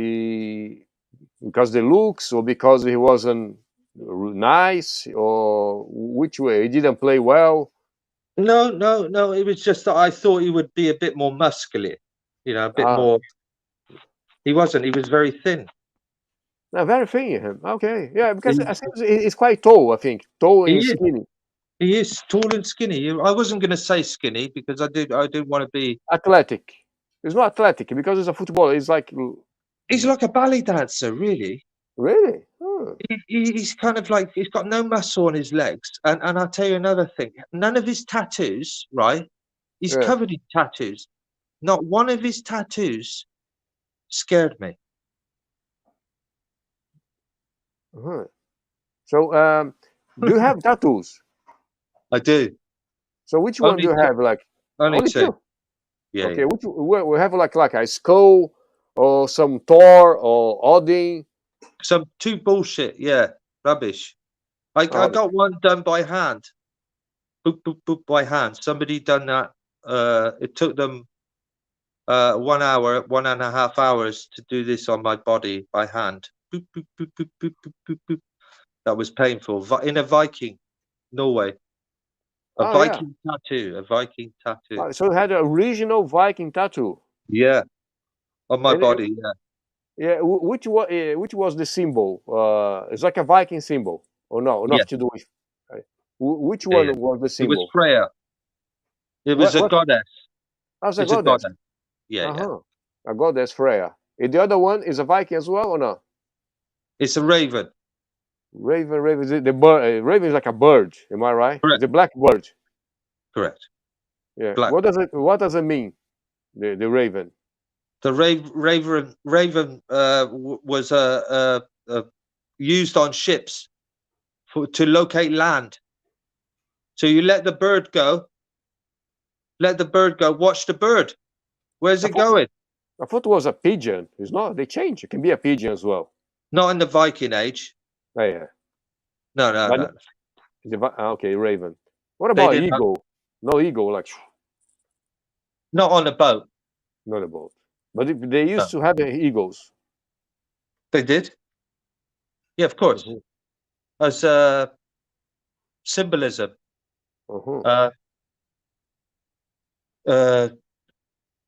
Because the looks, or because he wasn't nice, or which way? He didn't play well. No, no, no. It was just that I thought he would be a bit more muscular. You know, a bit Ah, more. He wasn't. He was very thin. no, very thin. Him. Okay, yeah, because I He, think he's quite tall. I think tall he and is. skinny, He is tall and skinny. I wasn't going to say skinny because I didn't want to be. athletic. He's not athletic because he's a footballer. He's like He's like a ballet dancer, really. really. Hmm. He's kind of like he's got no muscle on his legs. And I'll tell you another thing. None of his tattoos, right? He's Yeah. covered in tattoos. Not one of his tattoos scared me. Uh-huh. So, do you have tattoos? I do. So, which one do Only you two. have? Like Only only two. two? Yeah, Okay. yeah. Which we have like a skull or some Thor or Odin. Some two bullshit. Yeah, rubbish. I Oh, got one done by hand. Boop boop boop by hand. Somebody done that. It took them 1 hour, 1.5 hours to do this on my body by hand. Boop boop boop boop boop boop boop boop. That was painful. In a Viking, Norway. A oh yeah. Viking tattoo. A Viking tattoo. So you had an original Viking tattoo. Yeah, on my And body. Yeah. yeah, which was the symbol? It's like a Viking symbol, or no? Yeah. Nothing to do with. Which Yeah, one yeah. was the It was symbol? Freya. It was a What? goddess. How's a It's a goddess? goddess. Yeah, Uh yeah. huh. A goddess Freya. And the other one is a Viking as well, or no? It's a raven. Raven, raven. The bird. Raven is like a bird. Am I right? It's Correct. a black bird. Correct. Yeah. Black. What does it mean? The raven. The raven was used on ships to locate land. So you let the bird go. Let the bird go. Watch the bird. Where's I it thought going? I thought it was a pigeon. It's not. They change. It can be a pigeon as well. Not in the Viking age. Oh, yeah. No, no, But no. okay, raven. What They about didn't have, eagle? No eagle, like not on a boat. not a boat. But they No. used to have eagles. They did. Yeah, of course. Hmm. As symbolism. Uh-huh. Uh, uh,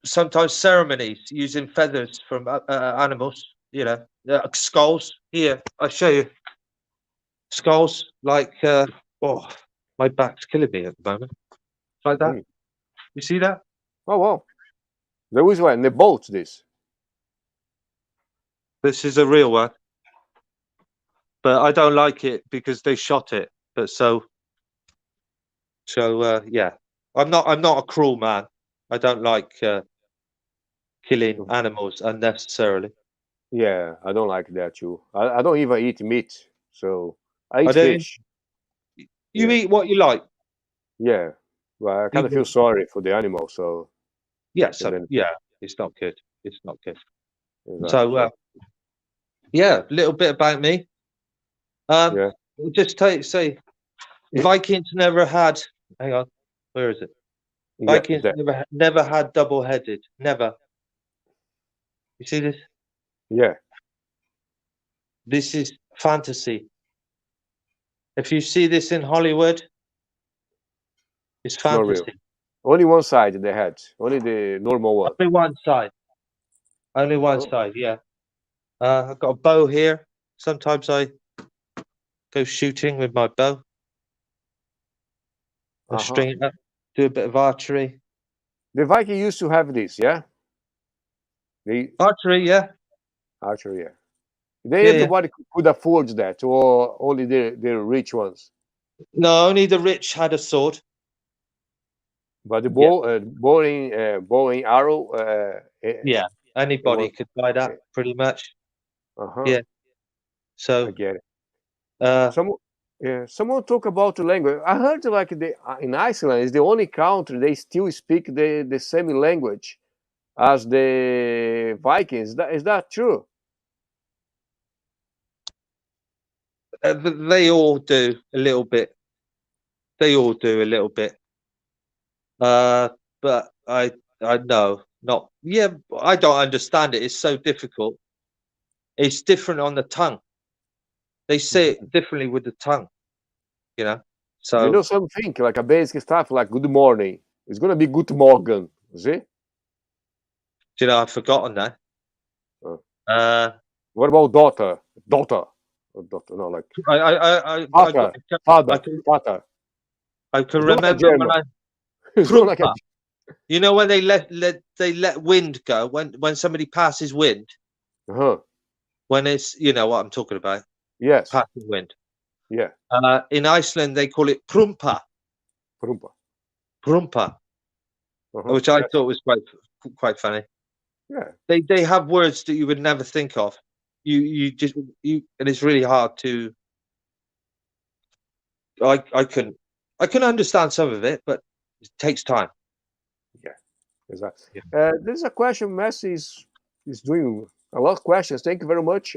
Sometimes ceremonies using feathers from animals. You know, skulls. Here, I'll show you skulls. Like, oh, my back's killing me at the moment. Like that. Mm. You see that? Oh wow. There was one. The boat. This. This is a real one, but I don't like it because they shot it. But yeah, I'm not a cruel man. I don't like killing Mhm. animals unnecessarily. Yeah, I don't like that too. I don't even eat meat. So I I eat don't. fish. You Yeah. eat what you like. Yeah. Well, I kind of feel You, sorry for the animal. So yeah, and so then yeah, it's not good. It's not good. So exactly. yeah, a little bit about me. Um, Yeah. just say Yeah. Vikings never had. Hang on, where is it? Yeah. Vikings That. never had double headed. Never. You see this? Yeah. This is fantasy. If you see this in Hollywood, it's It's not real. fantasy. Only one side they had. Only the normal one. Only one side. Only one Oh. side. Yeah. I've got a bow here. Sometimes I go shooting with my bow and Uh huh. string it up. Do a bit of archery. The Viking used to have this, yeah. They Archery, yeah, archery, yeah. They yeah, yeah. everybody could afford that, or only the rich ones. No, only the rich had a sword. But the Yeah, bowling arrow, yeah. it Anybody was. could buy that, pretty much. Uh huh. Yeah. I So, get it. uh, Some, yeah, someone talk about the language. I heard like the in Iceland is the only country they still speak the same language as the Vikings. Is that true? they all do a little bit. They all do a little bit. Uh, but I know not. Yeah, I don't understand it. It's so difficult. It's different on the tongue. They say Mhm. it differently with the tongue. You know. You know So, something like a basic stuff like good morning. It's gonna be good morgen. See? I've forgotten that. Uh, Uh, what about daughter? Daughter. Or daughter, no, like I father, father, father. I can It's not like a remember when German. I It's not like a. prumpa. When they let wind go, when somebody passes wind, Uh-huh. when it's what I'm talking about, Yes. passing wind. Yeah. In Iceland they call it prumpa, Prumpa. prumpa, Uh-huh. which I Yes. thought was quite funny. Yeah. They have words that you would never think of. You just and it's really hard to. I can understand some of it, but it takes time. Yeah. Exactly. Yeah. There's a question. Messi is doing a lot of questions. Thank you very much.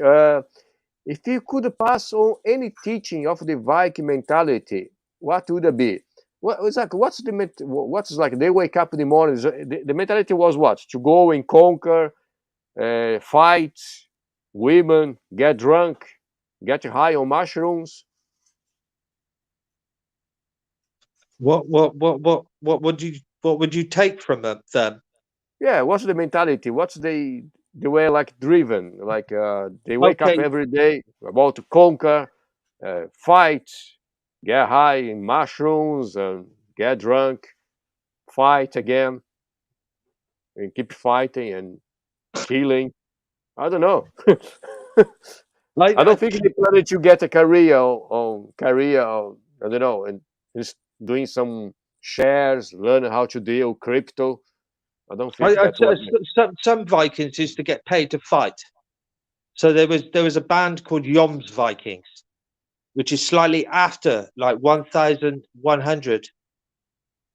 If you could pass on any teaching of the Viking mentality, what would it be? What's like they wake up in the morning? The mentality was what? To go and conquer, fight, women, get drunk, get high on mushrooms. What would you take from them? Yeah, what's the mentality? What's the way like driven? Like they wake up Okay, every day about to conquer, fight, get high in mushrooms, and get drunk, fight again, and keep fighting and killing. I don't know. like I don't think they planning to get a career on, I don't know, and just doing some shares, learn how to deal crypto. I don't think that's what. some Vikings used to get paid to fight. So there was a band called Yoms Vikings, which is slightly after like 1100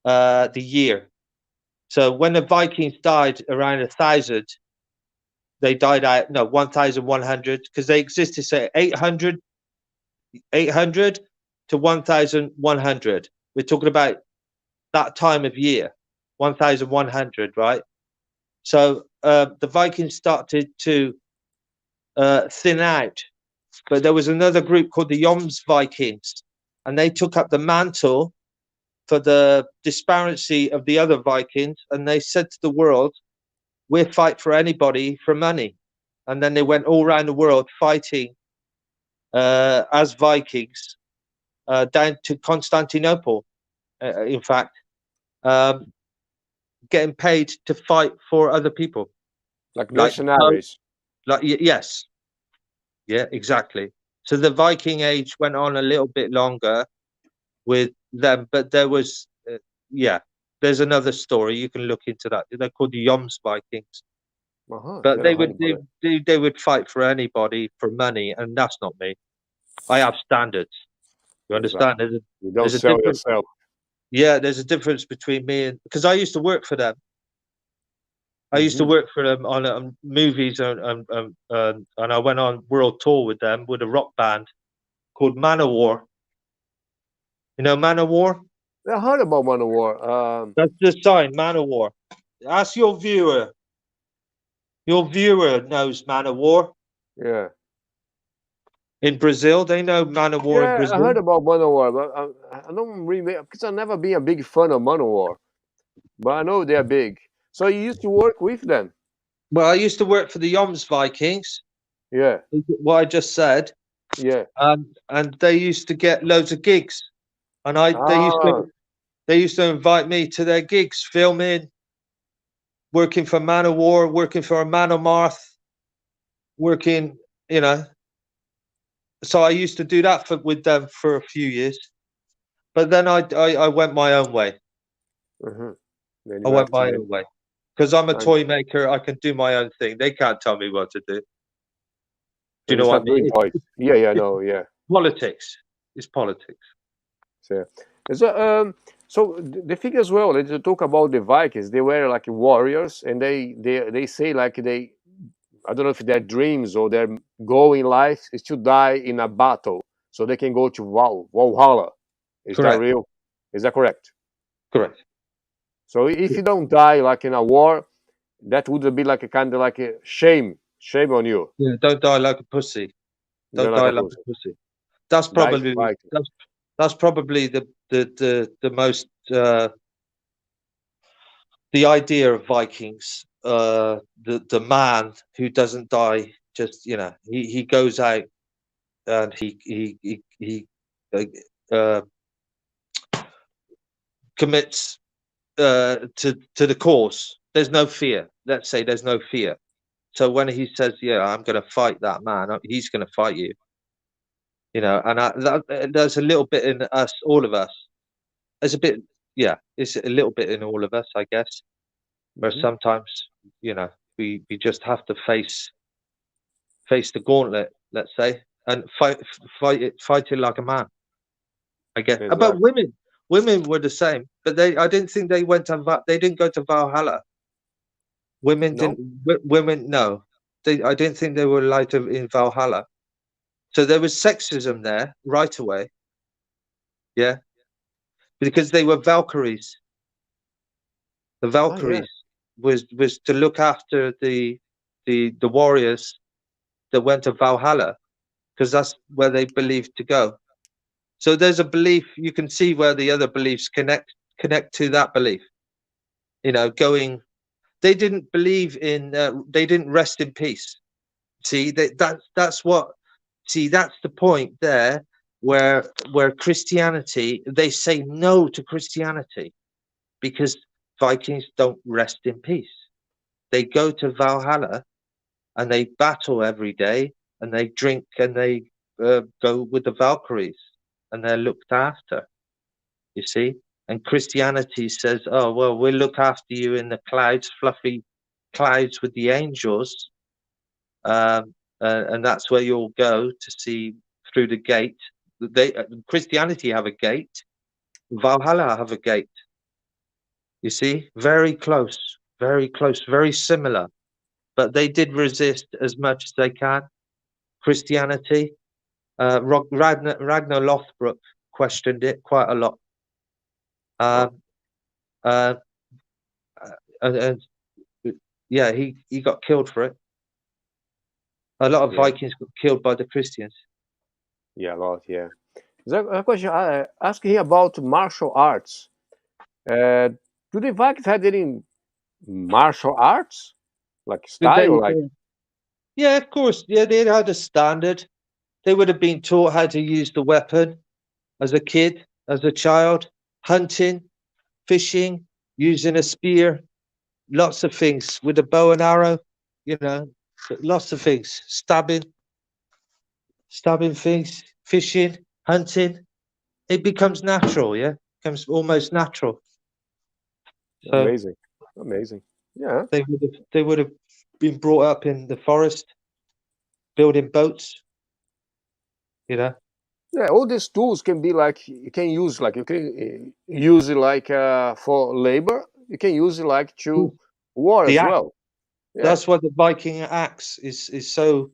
the year. So when the Vikings died around 1000, they died at no 1100 because they existed say 800 to 1100. We're talking about that time of year, 1100, right? So the Vikings started to thin out, but there was another group called the Yoms Vikings, and they took up the mantle for the disparity of the other Vikings, and they said to the world, "We'll fight for anybody for money." And then they went all around the world fighting as Vikings down to Constantinople. In fact, um, getting paid to fight for other people, Like like the Pope. mercenaries. Yes, yeah, exactly. So the Viking Age went on a little bit longer with them, but there was, yeah, there's another story you can look into that. They're called the Yoms Vikings, Uh-huh. but Never heard about it. they would fight for anybody for money, and that's not me. I have standards. You Exactly. understand? You don't There's a sell difference. yourself. Yeah, there's a difference between me and because I used to work for them. I used to Hmm. work for them on movies, and I went on world tour with them with a rock band called Manowar. You know Manowar? I heard about Manowar. That's the sign, Manowar. Ask your viewer. Your viewer knows Manowar Yeah. in Brazil. They know Manowar in Yeah, I Brazil. heard about Manowar, but I don't really because I've never been a big fan of Manowar. But I know they're big. So you used to work with them? Well, I used to work for the Yoms Vikings. Yeah. What I just said, Yeah. and they used to get loads of gigs, and I Ah, They used to invite me to their gigs, filming, working for Man of War, working for a Man of Marth, working, you know. So I used to do that with them for a few years. But then I went my own way. Mm-hmm. Then I you went have to my make. own way. Because I'm a And toy maker, I can do my own thing. They can't tell me what to do. Do you then you know what I start doing mean? toys. Yeah, yeah, no, yeah. Politics. It's politics. So, the thing as well, let's talk about the Vikings. They were like warriors, and they say like they, I don't know if their dreams or their goal in life is to die in a battle, so they can go to Valhalla. Is that Correct. real? Is that correct? Correct. So if you don't die like in a war, that would be like a kind of like a shame on you. Yeah, don't die like a pussy. You're Don't like die a like a person. pussy. That's Die probably fighting. that's that's probably the most the idea of Vikings. The man who doesn't die, just he goes out and he uh, uh, commits to the cause. There's no fear. Let's say there's no fear. So when he says, "Yeah, I'm going to fight that man," he's going to fight you. And there's a little bit in us, all of us. There's a bit, yeah, it's a little bit in all of us, I guess. Where Mhm. sometimes, we just have to face the gauntlet, let's say, and fight it like a man. I guess. But Exactly. women were the same, but I didn't think they didn't go to Valhalla. Women No? didn't. Women, no, I didn't think they were allowed to in Valhalla. So there was sexism there right away. Yeah, because they were Valkyries. The Oh yeah. Valkyries was to look after the warriors that went to Valhalla because that's where they believed to go. So there's a belief you can see where the other beliefs connect to that belief. Going. They didn't believe in. They didn't rest in peace. See that's what. See that's the point there where Christianity they say no to Christianity because Vikings don't rest in peace. They go to Valhalla and they battle every day and they drink and they go with the Valkyries and they're looked after. You see, and Christianity says, "Oh well, we'll look after you in the clouds, fluffy clouds with the angels, and that's where you'll go to see through the gate." Christianity have a gate, Valhalla have a gate. You see, very close, very similar, but they did resist as much as they can. Christianity, Ragnar Lothbrok questioned it quite a lot. Oh, Um, uh, and yeah, he got killed for it. A lot of yeah. Vikings got killed by the Christians. Yeah, a lot, yeah. There's a question asking here about martial arts. Uh, do the Vikings had any martial arts? Like Did style? they? Like, Yeah, of course. Yeah, they had a standard. They would have been taught how to use the weapon as a kid, as a child, hunting, fishing, using a spear, lots of things with a bow and arrow, you know, lots of things, stabbing things, fishing, hunting. It becomes natural, yeah, becomes almost natural. So amazing. Amazing. Yeah. they would have been brought up in the forest, building boats, you know. Yeah, all these tools can be like, you can use like, you can use it like for labor. You can use it like to war The as axe. well. Yeah. That's why the Viking axe is so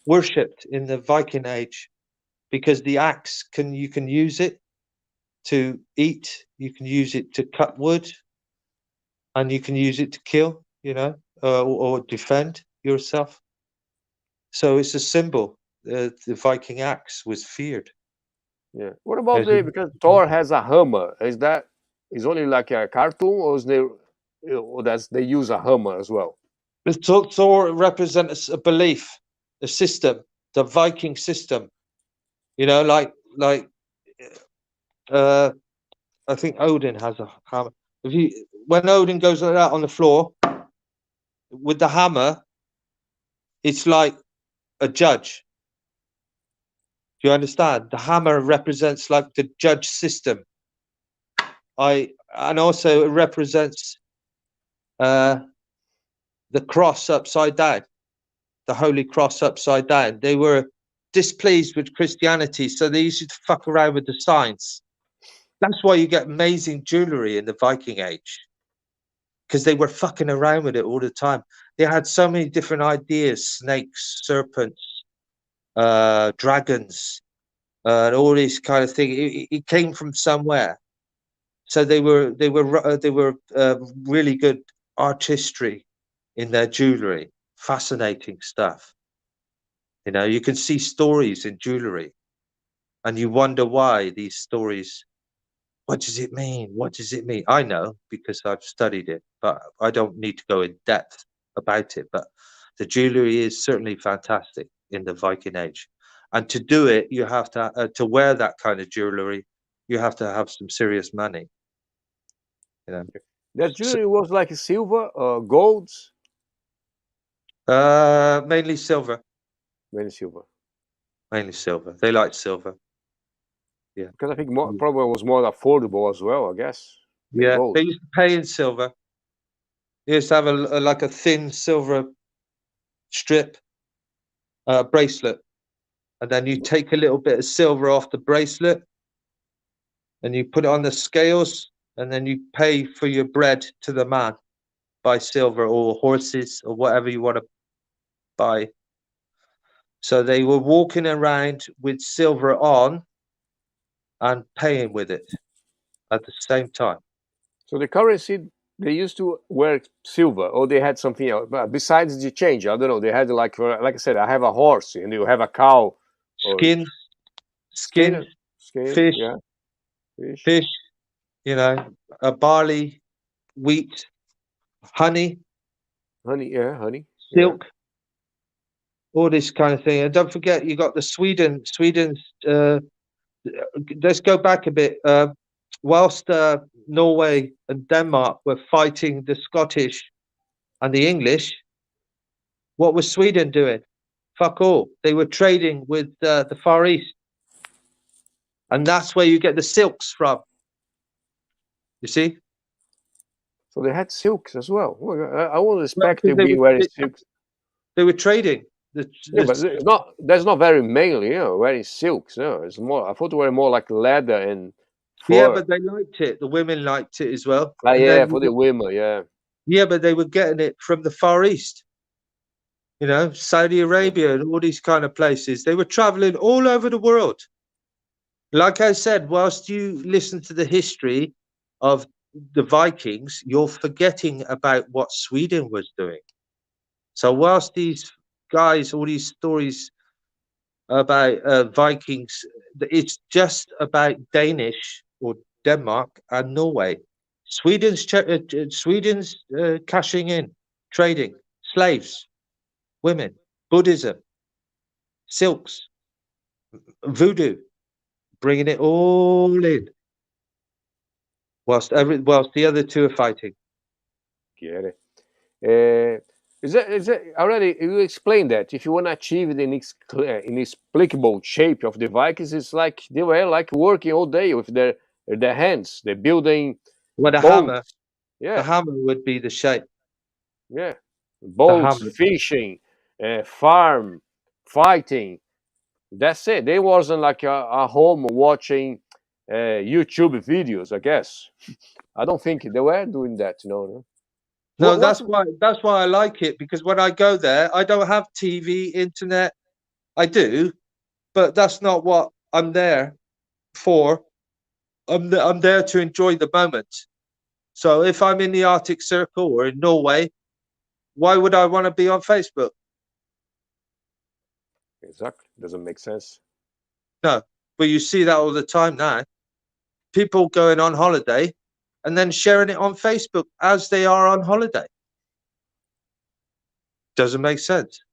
worshipped in the Viking age, because the axe you can use it to eat, you can use it to cut wood, and you can use it to kill, or defend yourself. So it's a symbol. The Viking axe was feared. Yeah. What about As a- because Thor has a hammer? Is that is only like a cartoon, or is there, or does they use a hammer as well? The Thor represents a belief, a system, the Viking system. Like uh, I think Odin has a hammer. When Odin goes like that on the floor with the hammer, it's like a judge. Do you understand? The hammer represents like the judge system. And also it represents uh, the cross upside down, the holy cross upside down. They were displeased with Christianity, so they used to fuck around with the signs. That's why you get amazing jewelry in the Viking Age, because they were fucking around with it all the time. They had so many different ideas: snakes, serpents, dragons, and all these kind of things. It came from somewhere. So they were really good artistry in their jewelry. Fascinating stuff. You know, you can see stories in jewelry, and you wonder why these stories. What does it mean? What does it mean? I know because I've studied it, but I don't need to go in depth about it. But the jewelry is certainly fantastic in the Viking Age, and to do it, you have to wear that kind of jewelry. You have to have some serious money. You know, That so, jewelry was like silver, golds, mainly silver. mainly silver. Mainly silver. They like silver. Yeah, Because I think more, probably was more affordable as well, I guess, than yeah. gold. They used to pay in silver. They used to have like a thin silver strip bracelet, and then you take a little bit of silver off the bracelet, and you put it on the scales, and then you pay for your bread to the man by silver or horses or whatever you want to buy. So they were walking around with silver on and paying with it at the same time. So the currency they used to wear silver, or they had something else. But besides the change, I don't know. They had like I said, I have a horse, and you have a cow, or Skin, skin, skin, skin, fish, yeah, fish, fish, you know, barley, wheat, honey, honey, yeah, honey, yeah. silk, all this kind of thing. And don't forget, you got the Sweden's. Let's go back a bit. Whilst Norway and Denmark were fighting the Scottish and the English, what was Sweden doing? Fuck all. They were trading with the Far East, and that's where you get the silks from. You see? So they had silks as well. Well, I wouldn't Well, expect to because be wearing silks. they were trading. The, Yeah, the, but it's not. That's not very male, wearing silks. No, it's more. I thought they were more like leather and yeah, fur. but they liked it. The women liked it as well. Ah, And yeah, then for the women, yeah. yeah, but they were getting it from the Far East. You know, Saudi Yeah. Arabia and all these kind of places. They were traveling all over the world. Like I said, whilst you listen to the history of the Vikings, you're forgetting about what Sweden was doing. So whilst these guys, all these stories about Vikings, it's just about Danish or Denmark and Norway. Sweden's cashing in, trading, slaves, women, Buddhism, silks, voodoo, bringing it all in, whilst the other two are fighting. Get it. Is that already? You explained that if you want to achieve the inexplicable shape of the Vikings, it's like they were like working all day with their hands. They're building Well, boats. the Yeah, hammer would be the shape. yeah, The boats, hammer. fishing, farm, fighting. That's it. They wasn't like a home watching YouTube videos. I guess I don't think they were doing that. No, no. No, What? that's why I like it, because when I go there, I don't have TV, internet. I do, but that's not what I'm there for. I'm there to enjoy the moment. So if I'm in the Arctic Circle or in Norway, why would I want to be on Facebook? Exactly. Doesn't make sense. No, but you see that all the time now. People going on holiday and then sharing it on Facebook as they are on holiday. Doesn't make sense.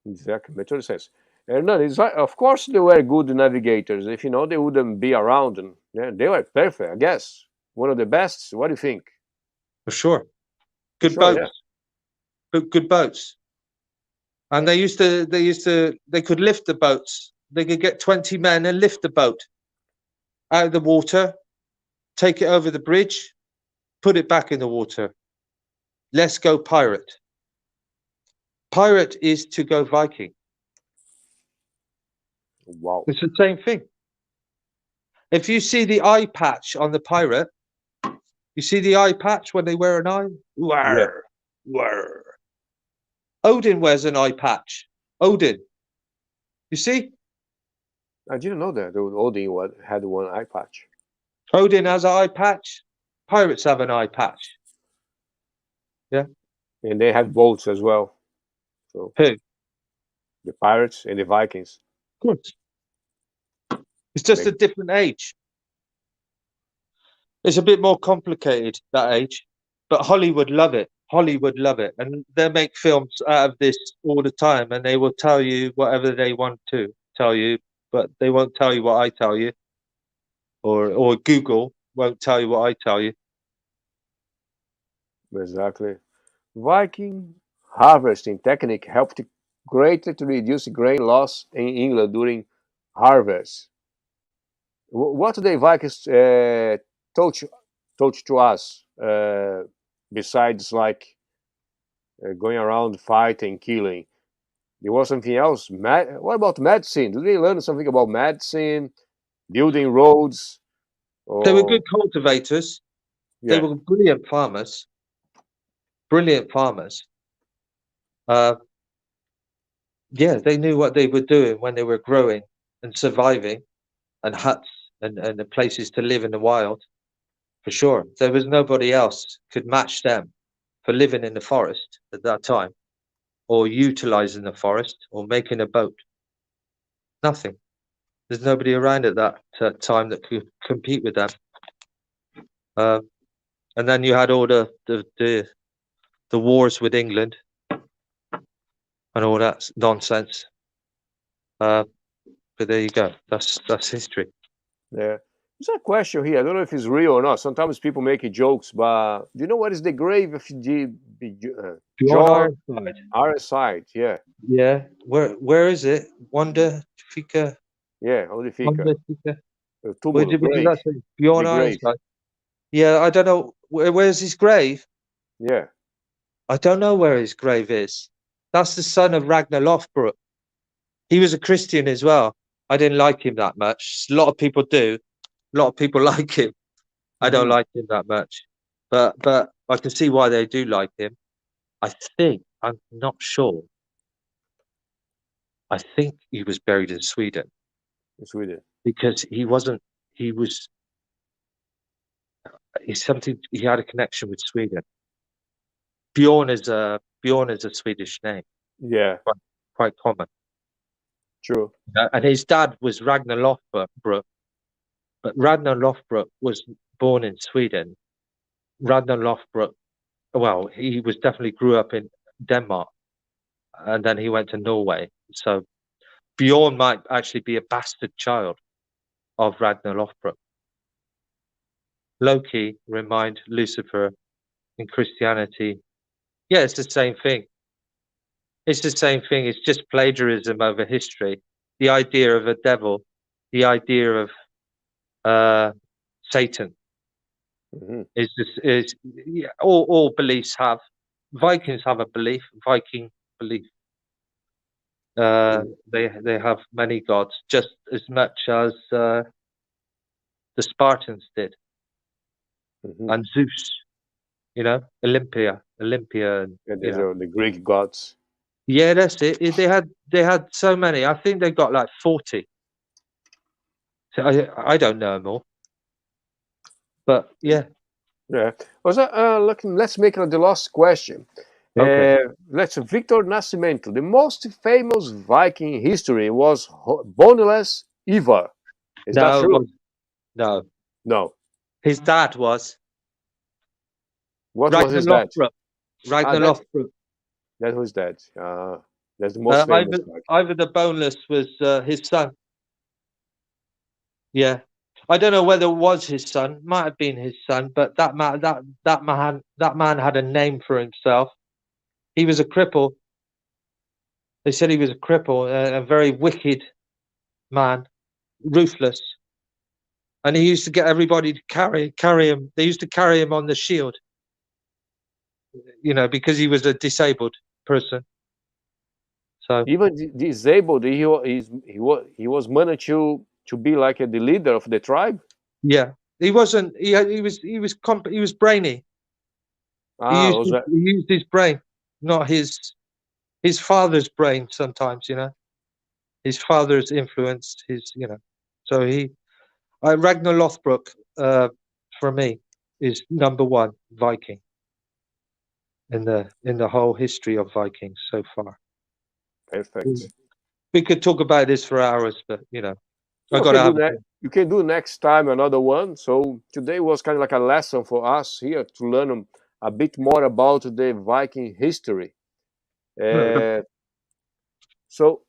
Exactly. Makes total sense. Hernan, it's like, of course they were good navigators. If you know, they wouldn't be around. And yeah, they were perfect, I guess. One of the best. What do you think? For sure. For Good sure, yeah. boats. Good boats. And they could lift the boats. They could get 20 men and lift the boat out of the water, take it over the bridge, put it back in the water. Let's go pirate. Pirate is to go Viking. Wow. It's the same thing. If you see the eye patch on the pirate, you see the eye patch when they wear an eye? Yeah. Whir, whir. Odin wears an eye patch. Odin. You see? I didn't know that. Odin had one eye patch. Odin has an eye patch. Pirates have an eye patch. Yeah. And they had boats as well. So Who? the pirates and the Vikings. Good. It's just a Make, different age. It's a bit more complicated, that age. But Hollywood love it. Hollywood love it. And they make films out of this all the time, and they will tell you whatever they want to tell you, but they won't tell you what I tell you. Or Google won't tell you what I tell you. exactly. Viking harvesting technique helped greatly to reduce grain loss in England during harvest. What the Vikings taught, taught to us, besides like going around fighting, killing? There was something else. What about medicine? Did they learn something about medicine, building roads, They were or good cultivators. They yeah? were brilliant farmers. Brilliant farmers. Uh, yeah, they knew what they were doing when they were growing and surviving, and huts and the places to live in the wild. For sure, there was nobody else could match them for living in the forest at that time, or utilizing the forest, or making a boat. Nothing. There's nobody around at that time that could compete with them. Uh, and then you had all the wars with England and all that nonsense. But there you go. That's history. Yeah. There's a question here. I don't know if it's real or not. Sometimes people make jokes, but do you know what is the grave of Bjorn John Ironside. Ironside? Yeah, Yeah. Where is it? Wanda Fika. yeah, only Fika. Wanda Fika. Túmulo, Where did grave, that say? Bjorn the grave. Ironside. Yeah, I don't know. Where's his grave? Yeah. I don't know where his grave is. That's the son of Ragnar Lothbrok. He was a Christian as well. I didn't like him that much. A lot of people do. A lot of people like him. I don't Hmm. like him that much. But I can see why they do like him. I think, I'm not sure. I think he was buried in Sweden In Sweden. because he wasn't, he was, he's something, he had a connection with Sweden. Bjorn is a Swedish name, Yeah, quite common. true. And his dad was Ragnar Lothbrok, but Ragnar Lothbrok was born in Sweden. Ragnar Lothbrok, well, he was definitely grew up in Denmark, and then he went to Norway. So Bjorn might actually be a bastard child of Ragnar Lothbrok. Loki remind Lucifer in Christianity. Yeah, it's the same thing. It's the same thing. It's just plagiarism over history. The idea of a devil, the idea of uh, Satan Hmm. is this is yeah, all beliefs have. Vikings have a belief. Viking belief. They have many gods, just as much as the Spartans did, Hmm. and Zeus. You know, Olympia, and And you there's know. the Greek gods. Yeah, that's it. They had so many. I think they got like 40. So I don't know them all, but yeah. Yeah. Also, let's make it the last question. Okay. Let's Victor Nascimento. The most famous Viking in history was Boneless Ivar. Is that No, it true? was no. No. His dad was What was Ragnar his dad? Lothbrok. Ah, Ragnar Lothbrok. that was that. That's the most famous. Ivan the Boneless was his son. Yeah, I don't know whether it was his son. Might have been his son, but that man had a name for himself. He was a cripple. They said he was a cripple, a very wicked man, ruthless. And he used to get everybody to carry him. They used to carry him on the shield, because he was a disabled person. So Even disabled, he was managed to be like the leader of the tribe. yeah, he wasn't. He was brainy. He Ah, was that? used his brain, not his father's brain. Sometimes, his father's influenced his. So Ragnar Lothbrok, for me, is number one Viking in the whole history of Vikings so far. Perfect. We could talk about this for hours, but I You got to can do have. that. You can do next time another one. So today was kind of like a lesson for us here to learn a bit more about the Viking history. Uh, so,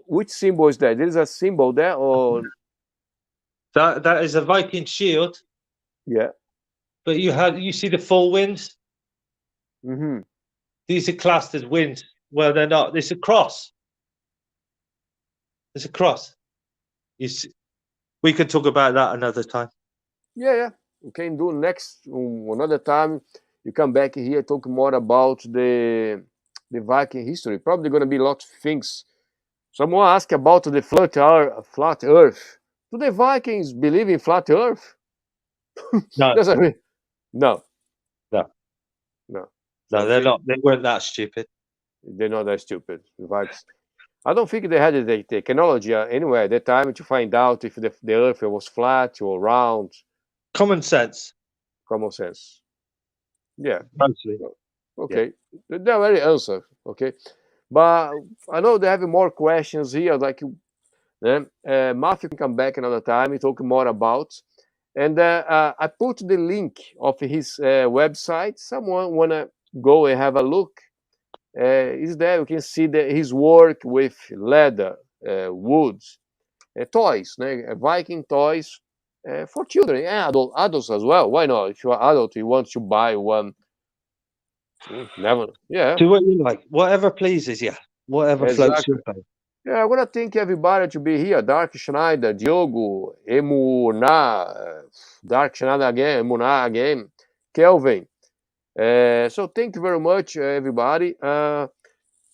which symbol is that? There is a symbol there, or That is a Viking shield, yeah? but you see the full winds. Mm-hmm. These are classed as winds. Well, they're not. It's a cross. It's a cross. You see, we can talk about that another time. Yeah. We can do next another time. You come back here talk more about the Viking history. Probably going to be a lot of things. Someone asked about the flat Earth. Do the Vikings believe in flat Earth? No, That's mean. No, no, no. no. So They're not. They weren't that stupid. they're not that stupid. The Vikings. I don't think they had the technology anyway at that time to find out if the Earth was flat or round. Common sense, Common sense. Yeah. mostly. Yeah. Okay. They're very answer. Okay. But I know they have more questions here. Like, Matthew can come back another time and talk more about. And I put the link of his website. Someone wanna go and have a look. Is there? You can see his work with leather, wood, toys, Viking toys for children and adults as well. Why not? If you're adult, you want to buy one. Never. Yeah, Do what you like. Whatever pleases you. Whatever floats your exactly. boat. Yeah, I want to thank everybody to be here. Dark Schneider, Diogo, Emuna, Dark Schneider again, Emuna again, Kelvin. So thank you very much, everybody.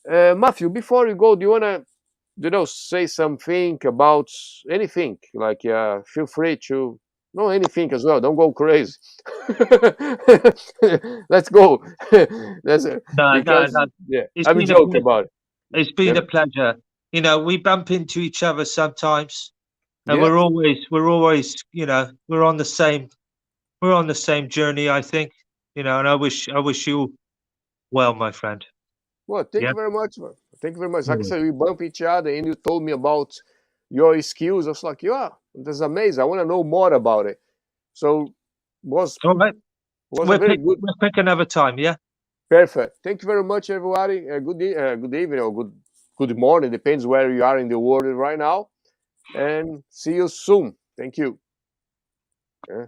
Matthew, before you go, do you want to, say something about anything? Like, feel free to, no, anything as well. Don't go crazy. Let's go. That's No, no, because, no. yeah, It's I'm been a joking pleasure. about it. It's been Yeah. a pleasure. We bump into each other sometimes, and Yeah. we're always, we're on the same journey, I think. And I wish you well, my friend. Well, thank Yeah. you very much, man. Thank you very much. Like I Mm. said, we bump each other, and you told me about your skills. I was like, yeah, that's amazing. I want to know more about it. So was All right. was a very good, We'll pick another time. Yeah. perfect. Thank you very much, everybody. Good evening or good morning, depends where you are in the world right now. And see you soon. Thank you. Yeah.